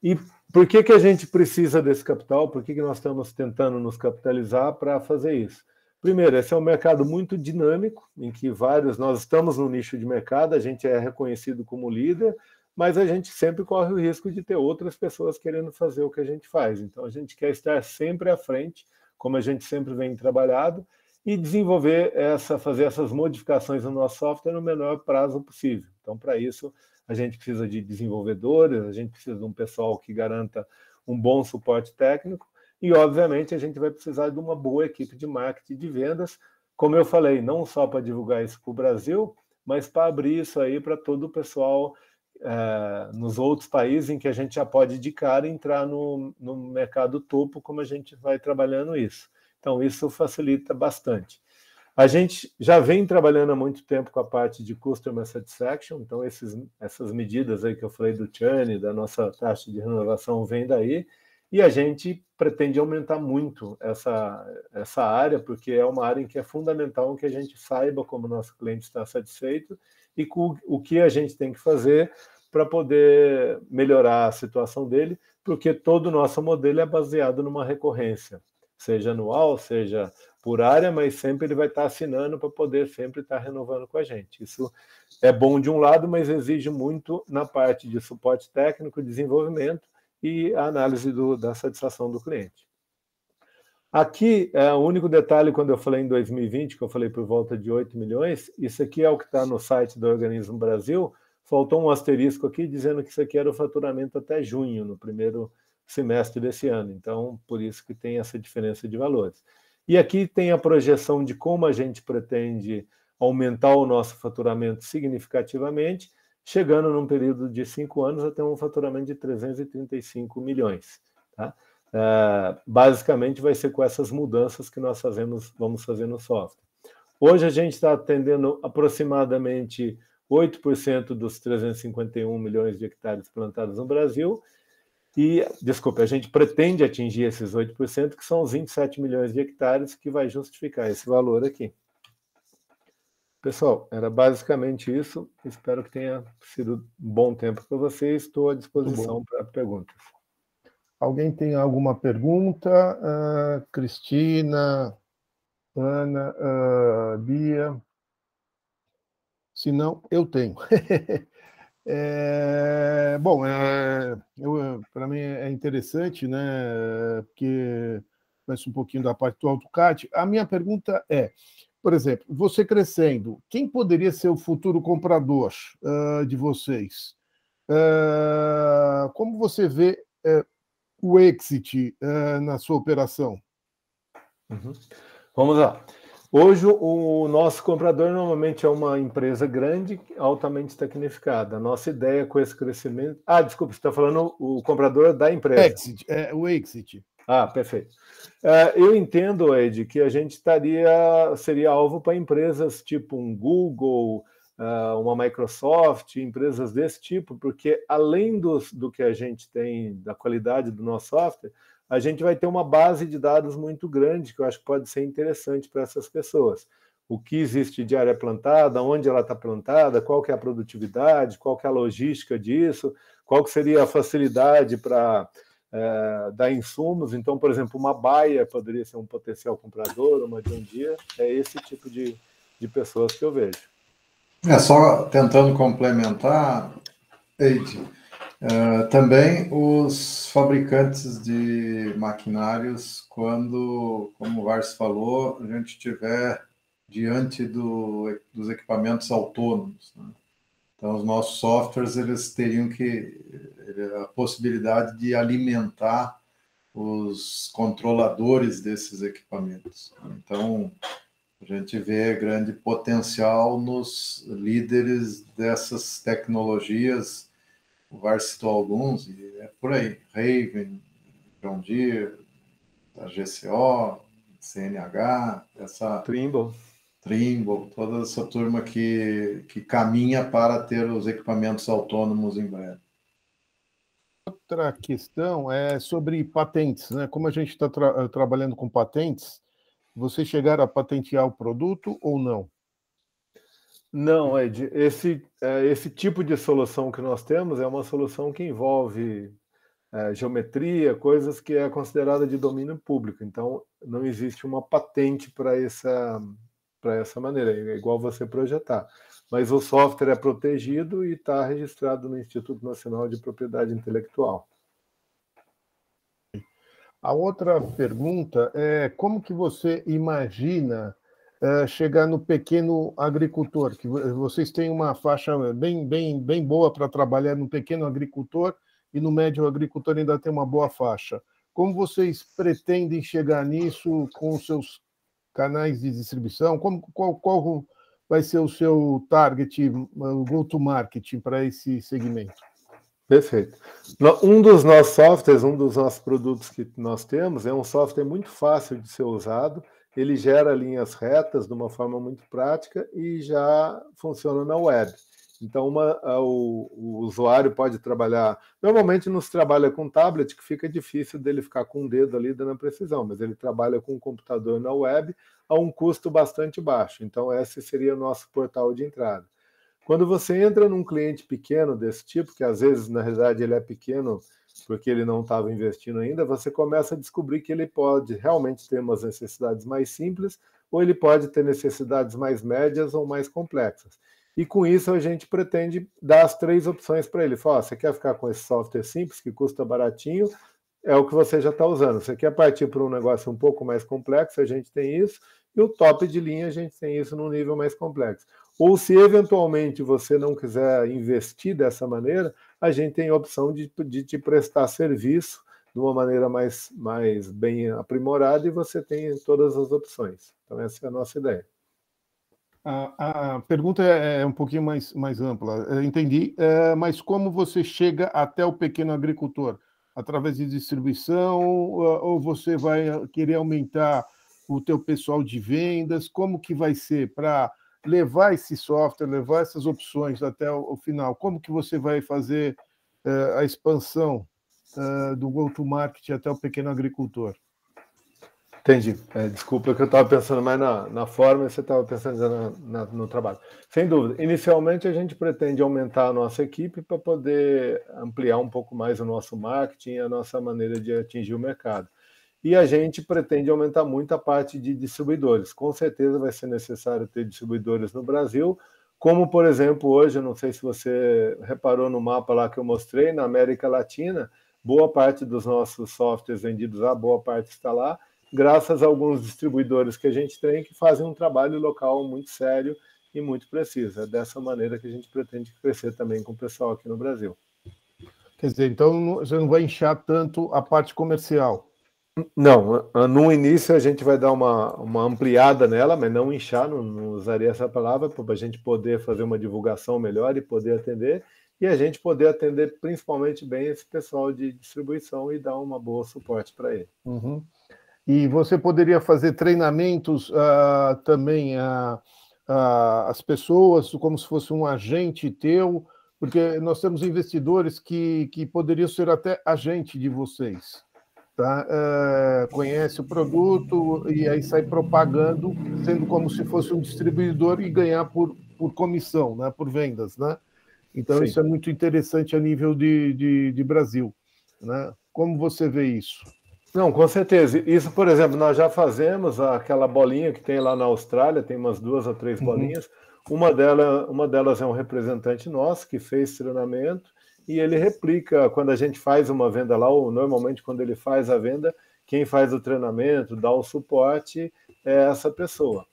E por que a gente precisa desse capital? Por que nós estamos tentando nos capitalizar para fazer isso? Primeiro, esse é um mercado muito dinâmico, em que nós estamos no nicho de mercado, a gente é reconhecido como líder, mas a gente sempre corre o risco de ter outras pessoas querendo fazer o que a gente faz. Então, a gente quer estar sempre à frente, como a gente sempre vem trabalhado, e desenvolver fazer essas modificações no nosso software no menor prazo possível. Então, para isso, a gente precisa de desenvolvedores, a gente precisa de um pessoal que garanta um bom suporte técnico, e, obviamente, a gente vai precisar de uma boa equipe de marketing e de vendas, como eu falei, não só para divulgar isso para o Brasil, mas para abrir isso aí para todo o pessoal nos outros países em que a gente já pode de cara entrar no mercado topo, como a gente vai trabalhando isso. Então, isso facilita bastante. A gente já vem trabalhando há muito tempo com a parte de Customer Satisfaction, então essas medidas aí que eu falei do churn, da nossa taxa de renovação, vem daí, e a gente pretende aumentar muito essa área, porque é uma área em que é fundamental que a gente saiba como o nosso cliente está satisfeito e o que a gente tem que fazer para poder melhorar a situação dele, porque todo o nosso modelo é baseado numa recorrência, seja anual, seja por área, mas sempre ele vai estar assinando para poder sempre estar renovando com a gente. Isso é bom de um lado, mas exige muito na parte de suporte técnico, desenvolvimento e a análise da satisfação do cliente. Aqui, o único detalhe, quando eu falei em 2020, que eu falei por volta de 8 milhões, isso aqui é o que está no site do Organismo Brasil, faltou um asterisco aqui dizendo que isso aqui era o faturamento até junho, no primeiro semestre desse ano. Então, por isso que tem essa diferença de valores. E aqui tem a projeção de como a gente pretende aumentar o nosso faturamento significativamente, chegando num período de 5 anos a ter um faturamento de 335 milhões. Tá? Basicamente vai ser com essas mudanças que nós vamos fazer no software. Hoje a gente está atendendo aproximadamente 8% dos 351 milhões de hectares plantados no Brasil, e, desculpe, a gente pretende atingir esses 8%, que são os 27 milhões de hectares, que vai justificar esse valor aqui. Pessoal, era basicamente isso. Espero que tenha sido um bom tempo para vocês. Estou à disposição para perguntas. Alguém tem alguma pergunta? Cristina, Ana, Bia? Se não, eu tenho. Para mim é interessante, né? Porque conheço um pouquinho da parte do AutoCAD. A minha pergunta é, por exemplo, você crescendo, quem poderia ser o futuro comprador de vocês? Como você vê o exit na sua operação? Uhum. Vamos lá. Hoje, o nosso comprador normalmente é uma empresa grande, altamente tecnificada. A nossa ideia com esse crescimento... desculpa, você está falando o comprador da empresa. O exit. Perfeito. Eu entendo, Ed, que a gente seria alvo para empresas tipo um Google, uma Microsoft, empresas desse tipo, porque além do que a gente tem, da qualidade do nosso software, a gente vai ter uma base de dados muito grande, que eu acho que pode ser interessante para essas pessoas. O que existe de área plantada, onde ela está plantada, qual que é a produtividade, qual que é a logística disso, qual que seria a facilidade para dar insumos. Então, por exemplo, uma Bayer poderia ser um potencial comprador, uma John Deere. É esse tipo de pessoas que eu vejo. Só tentando complementar, Eide, também os fabricantes de maquinários, quando, como o Vars falou, a gente estiver diante dos equipamentos autônomos, né? Então, os nossos softwares, eles teriam a possibilidade de alimentar os controladores desses equipamentos. Então, a gente vê grande potencial nos líderes dessas tecnologias. O VAR citou alguns, e é por aí. Raven, John Deere, a GCO, CNH, Trimble, toda essa turma que caminha para ter os equipamentos autônomos em breve. Outra questão é sobre patentes, né? Como a gente está trabalhando com patentes, vocês chegaram a patentear o produto ou não? Não, Ed. Esse tipo de solução que nós temos é uma solução que envolve geometria, coisas que é considerada de domínio público. Então, não existe uma patente para essa maneira, é igual você projetar. Mas o software é protegido e está registrado no Instituto Nacional de Propriedade Intelectual. A outra pergunta é como que você imagina chegar no pequeno agricultor? Que vocês têm uma faixa bem boa para trabalhar no pequeno agricultor e no médio agricultor ainda tem uma boa faixa. Como vocês pretendem chegar nisso com os seus canais de distribuição? Qual vai ser o seu target, o go-to-market para esse segmento? Perfeito. Um dos nossos softwares, um dos nossos produtos que nós temos, é um software muito fácil de ser usado, ele gera linhas retas de uma forma muito prática e já funciona na web. Então, o usuário pode trabalhar... Normalmente, não se trabalha com tablet, que fica difícil dele ficar com o dedo ali dando a precisão, mas ele trabalha com um computador na web a um custo bastante baixo. Então, esse seria o nosso portal de entrada. Quando você entra num cliente pequeno desse tipo, que às vezes, na realidade, ele é pequeno porque ele não estava investindo ainda, você começa a descobrir que ele pode realmente ter umas necessidades mais simples ou ele pode ter necessidades mais médias ou mais complexas. E com isso a gente pretende dar as 3 opções para ele. Fala, você quer ficar com esse software simples, que custa baratinho, é o que você já está usando. Você quer partir para um negócio um pouco mais complexo, a gente tem isso, e o top de linha a gente tem isso num nível mais complexo. Ou se eventualmente você não quiser investir dessa maneira, a gente tem a opção de te prestar serviço de uma maneira mais bem aprimorada e você tem todas as opções. Então essa é a nossa ideia. A pergunta é um pouquinho mais ampla. Eu entendi, mas como você chega até o pequeno agricultor? Através de distribuição ou você vai querer aumentar o teu pessoal de vendas? Como que vai ser para levar esse software, levar essas opções até o final? Como que você vai fazer a expansão do go-to-market até o pequeno agricultor? Entendi. Desculpa que eu estava pensando mais na forma e você estava pensando no trabalho. Sem dúvida. Inicialmente, a gente pretende aumentar a nossa equipe para poder ampliar um pouco mais o nosso marketing e a nossa maneira de atingir o mercado. E a gente pretende aumentar muito a parte de distribuidores. Com certeza vai ser necessário ter distribuidores no Brasil, como, por exemplo, hoje, eu não sei se você reparou no mapa lá que eu mostrei, na América Latina, boa parte dos nossos softwares vendidos lá, boa parte está lá, graças a alguns distribuidores que a gente tem que fazem um trabalho local muito sério e muito preciso. É dessa maneira que a gente pretende crescer também com o pessoal aqui no Brasil. Quer dizer, então você não vai inchar tanto a parte comercial? Não, no início a gente vai dar uma ampliada nela, mas não inchar, não usaria essa palavra, para a gente poder fazer uma divulgação melhor e poder atender, e a gente poder atender principalmente bem esse pessoal de distribuição e dar uma boa suporte para ele. Uhum. E você poderia fazer treinamentos também às pessoas, como se fosse um agente teu, porque nós temos investidores que poderiam ser até agente de vocês, tá? Conhece o produto e aí sai propagando, sendo como se fosse um distribuidor e ganhar por comissão, né? Por vendas, né? Então, sim, isso é muito interessante a nível de Brasil, né? Como você vê isso? Não, com certeza. Isso, por exemplo, nós já fazemos aquela bolinha que tem lá na Austrália, tem umas 2 ou 3 bolinhas. Uma delas é um representante nosso que fez treinamento e ele replica quando a gente faz uma venda lá, ou normalmente quando ele faz a venda, quem faz o treinamento, dá o suporte, é essa pessoa.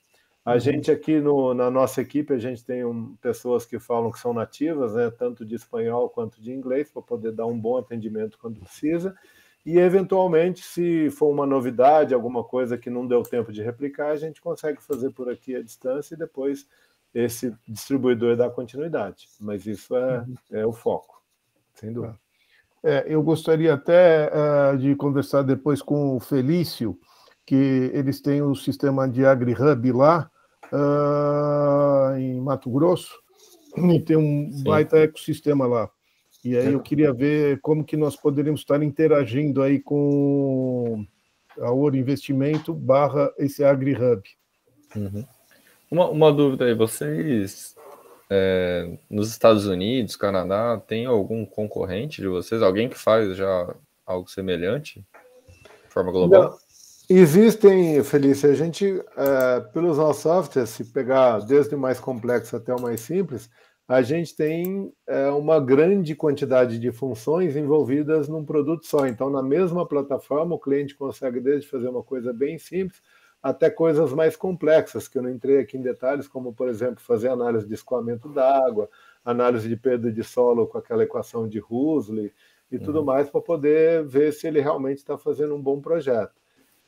A gente aqui na nossa equipe, a gente tem pessoas que falam que são nativas, né, tanto de espanhol quanto de inglês, para poder dar um bom atendimento quando precisa. E, eventualmente, se for uma novidade, alguma coisa que não deu tempo de replicar, a gente consegue fazer por aqui à distância e depois esse distribuidor dá continuidade. Mas isso é o foco, sem dúvida. Eu gostaria até de conversar depois com o Felício, que eles têm o sistema de AgriHub lá, em Mato Grosso, e tem um baita ecossistema lá. E aí eu queria ver como que nós poderíamos estar interagindo aí com a Ouro Investimento / esse AgriHub. Uma dúvida aí, vocês nos Estados Unidos, Canadá, tem algum concorrente de vocês? Alguém que faz já algo semelhante de forma global? Não. Existem, Felícia, a gente, pelos nossos softwares, se pegar desde o mais complexo até o mais simples, a gente tem uma grande quantidade de funções envolvidas num produto só. Então, na mesma plataforma, o cliente consegue desde fazer uma coisa bem simples até coisas mais complexas, que eu não entrei aqui em detalhes, como, por exemplo, fazer análise de escoamento d'água, análise de perda de solo com aquela equação de Huxley e tudo mais, para poder ver se ele realmente está fazendo um bom projeto.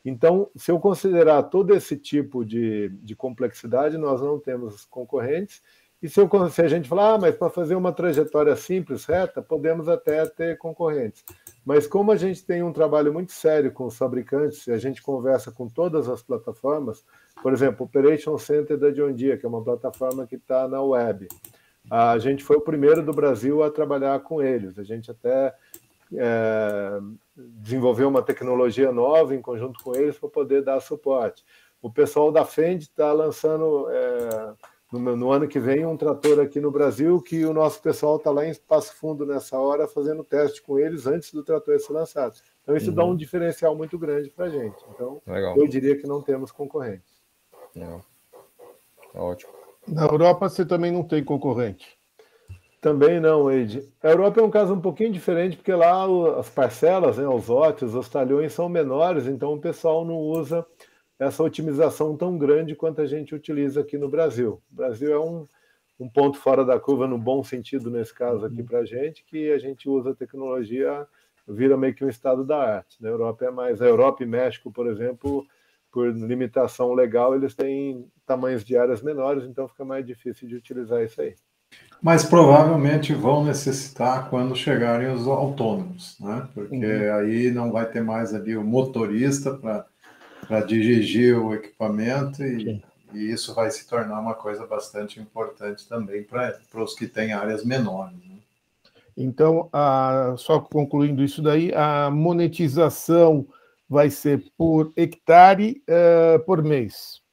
Então, se eu considerar todo esse tipo de complexidade, nós não temos concorrentes. E se a gente falar, mas para fazer uma trajetória simples, reta, podemos até ter concorrentes. Mas como a gente tem um trabalho muito sério com os fabricantes, e a gente conversa com todas as plataformas, por exemplo, o Operation Center da John Deere, que é uma plataforma que está na web. A gente foi o primeiro do Brasil a trabalhar com eles. A gente até desenvolveu uma tecnologia nova em conjunto com eles para poder dar suporte. O pessoal da Fend está lançando, no ano que vem, um trator aqui no Brasil que o nosso pessoal está lá em Passo Fundo nessa hora fazendo teste com eles antes do trator ser lançado. Então isso dá um diferencial muito grande para a gente. Então, eu diria que não temos concorrentes. Ótimo. Na Europa você também não tem concorrente? Também não, Eide. A Europa é um caso um pouquinho diferente, porque lá as parcelas, né, os lotes, os talhões são menores, então o pessoal não usa essa otimização tão grande quanto a gente utiliza aqui no Brasil. O Brasil é um ponto fora da curva, no bom sentido, nesse caso aqui para a gente, que a gente usa a tecnologia, vira meio que um estado da arte. Na Europa é mais. A Europa e México, por exemplo, por limitação legal, eles têm tamanhos de áreas menores, então fica mais difícil de utilizar isso aí. Mas provavelmente vão necessitar quando chegarem os autônomos, né? Porque aí não vai ter mais ali o motorista para dirigir o equipamento e isso vai se tornar uma coisa bastante importante também para os que têm áreas menores, né? Então, só concluindo isso daí, a monetização vai ser por hectare por mês.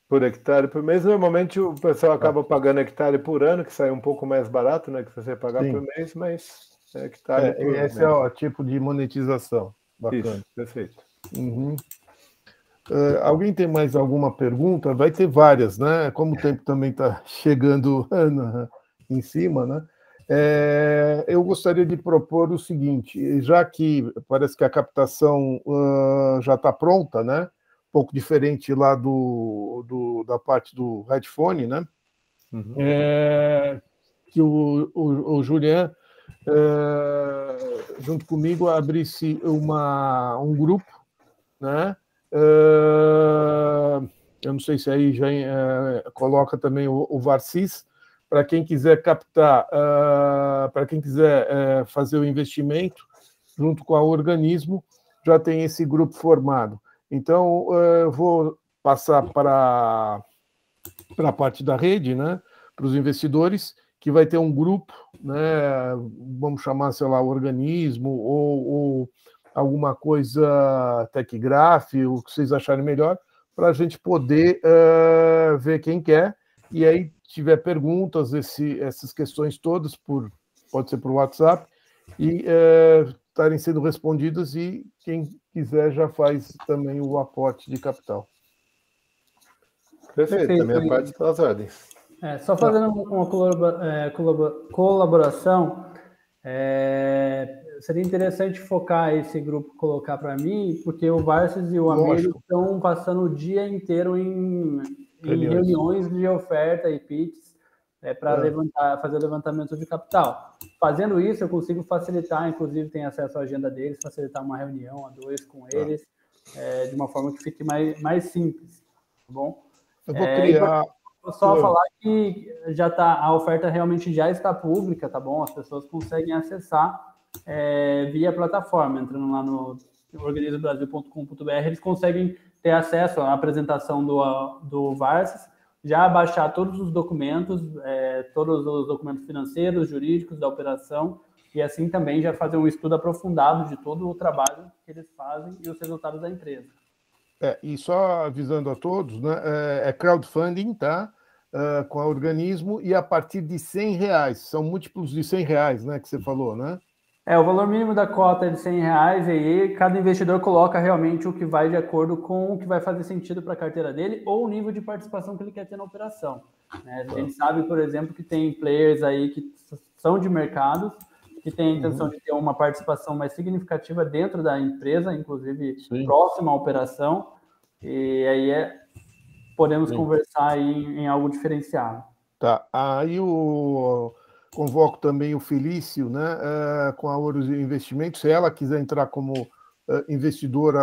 Por hectare por mês, normalmente o pessoal acaba pagando hectare por ano, que sai um pouco mais barato, né, que você pagar por mês, mas é hectare por mês. Esse é o tipo de monetização. Bacana. Isso, perfeito. Alguém tem mais alguma pergunta? Vai ter várias, né? Como o tempo também está chegando em cima, né? Eu gostaria de propor o seguinte, já que parece que a captação já está pronta, né? Pouco diferente lá da parte do headphone, né? Que o Julian, junto comigo, abrisse um grupo, né? Eu não sei se aí já coloca também o Varsis, para quem quiser captar, para quem quiser fazer o investimento, junto com o organismo, já tem esse grupo formado. Então, eu vou passar para a parte da rede, né, para os investidores, que vai ter um grupo, né, vamos chamar, sei lá, organismo ou alguma coisa Techgraph, o que vocês acharem melhor, para a gente poder ver quem quer, e aí tiver perguntas, essas questões todas, pode ser por WhatsApp, e estarem sendo respondidas, e quem quiser já faz também o aporte de capital. Perfeito, também a parte das ordens. Só fazendo uma colaboração, seria interessante focar esse grupo, colocar para mim, porque o Varsis e o Amir estão passando o dia inteiro em reuniões de oferta e pitches para fazer levantamento de capital. Fazendo isso, eu consigo facilitar, inclusive tem acesso à agenda deles, facilitar uma reunião a dois com eles, de uma forma que fique mais simples, tá bom? Eu vou criar... Vou só falar que a oferta realmente já está pública, tá bom? As pessoas conseguem acessar via plataforma, entrando lá no organismobrasil.com.br, eles conseguem ter acesso à apresentação do Varsis, já baixar todos os documentos financeiros, jurídicos da operação, e assim também já fazer um estudo aprofundado de todo o trabalho que eles fazem e os resultados da empresa. E só avisando a todos, né, é crowdfunding, tá? com a Organismo e a partir de R$100. São múltiplos de R$100, né, que você falou, né? O valor mínimo da cota é de R$100 e aí cada investidor coloca realmente o que vai de acordo com o que vai fazer sentido para a carteira dele ou o nível de participação que ele quer ter na operação. Né? A gente sabe, por exemplo, que tem players aí que são de mercados, que têm a intenção de ter uma participação mais significativa dentro da empresa, inclusive próxima à operação, e aí podemos conversar aí em algo diferenciado. Tá, aí convoco também o Felício, né, com a Horus Investimentos. Se ela quiser entrar como investidora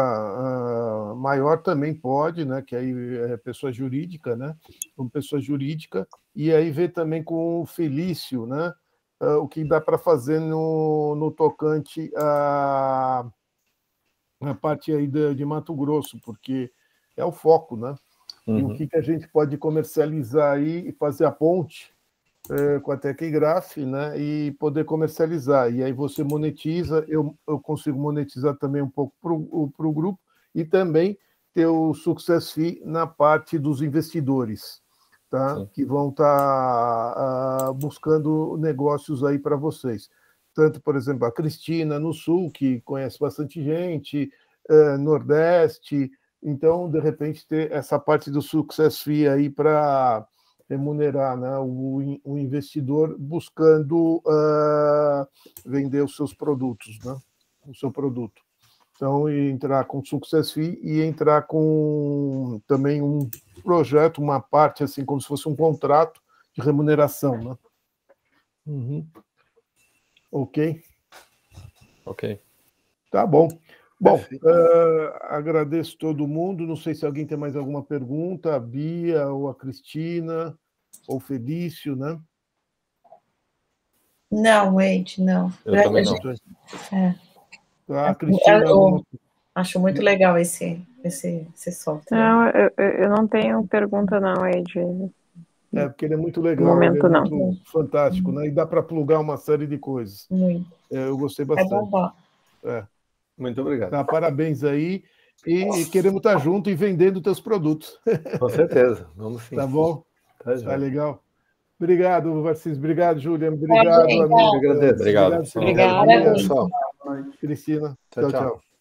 maior, também pode, né, que aí é pessoa jurídica, né, como pessoa jurídica, e aí ver também com o Felício, né, o que dá para fazer no tocante na parte aí de Mato Grosso, porque é o foco, né, e o que a gente pode comercializar aí e fazer a ponte com a Tecgraph, né, e poder comercializar. E aí você monetiza, eu consigo monetizar também um pouco para o grupo e também ter o Success Fee na parte dos investidores, tá? Que vão estar buscando negócios aí para vocês. Tanto, por exemplo, a Cristina no Sul, que conhece bastante gente, Nordeste. Então, de repente, ter essa parte do Success Fee aí para remunerar, né, o investidor buscando vender os seus produtos, né, o seu produto. Então, entrar com Success Fee e entrar com também um projeto, uma parte, assim, como se fosse um contrato de remuneração, né? Ok? Ok. Tá bom. Bom, agradeço todo mundo. Não sei se alguém tem mais alguma pergunta, a Bia ou a Cristina ou o Felício, né? Não, Wade, não. Eu também não. A Cristina... Acho muito legal esse software. Não, eu não tenho pergunta não, Wade. Porque ele é muito legal, No momento, ele é muito fantástico, né? E dá para plugar uma série de coisas. Muito. Eu gostei bastante. É bombar. Muito obrigado. Tá, parabéns aí. E queremos estar junto e vendendo teus produtos. Com certeza, vamos sim. Tá bom? Tá legal. Obrigado, Varcis. Obrigado, Júlia. Obrigado, amigo. Obrigado. Obrigado, pessoal. Cristina. Tchau, tchau.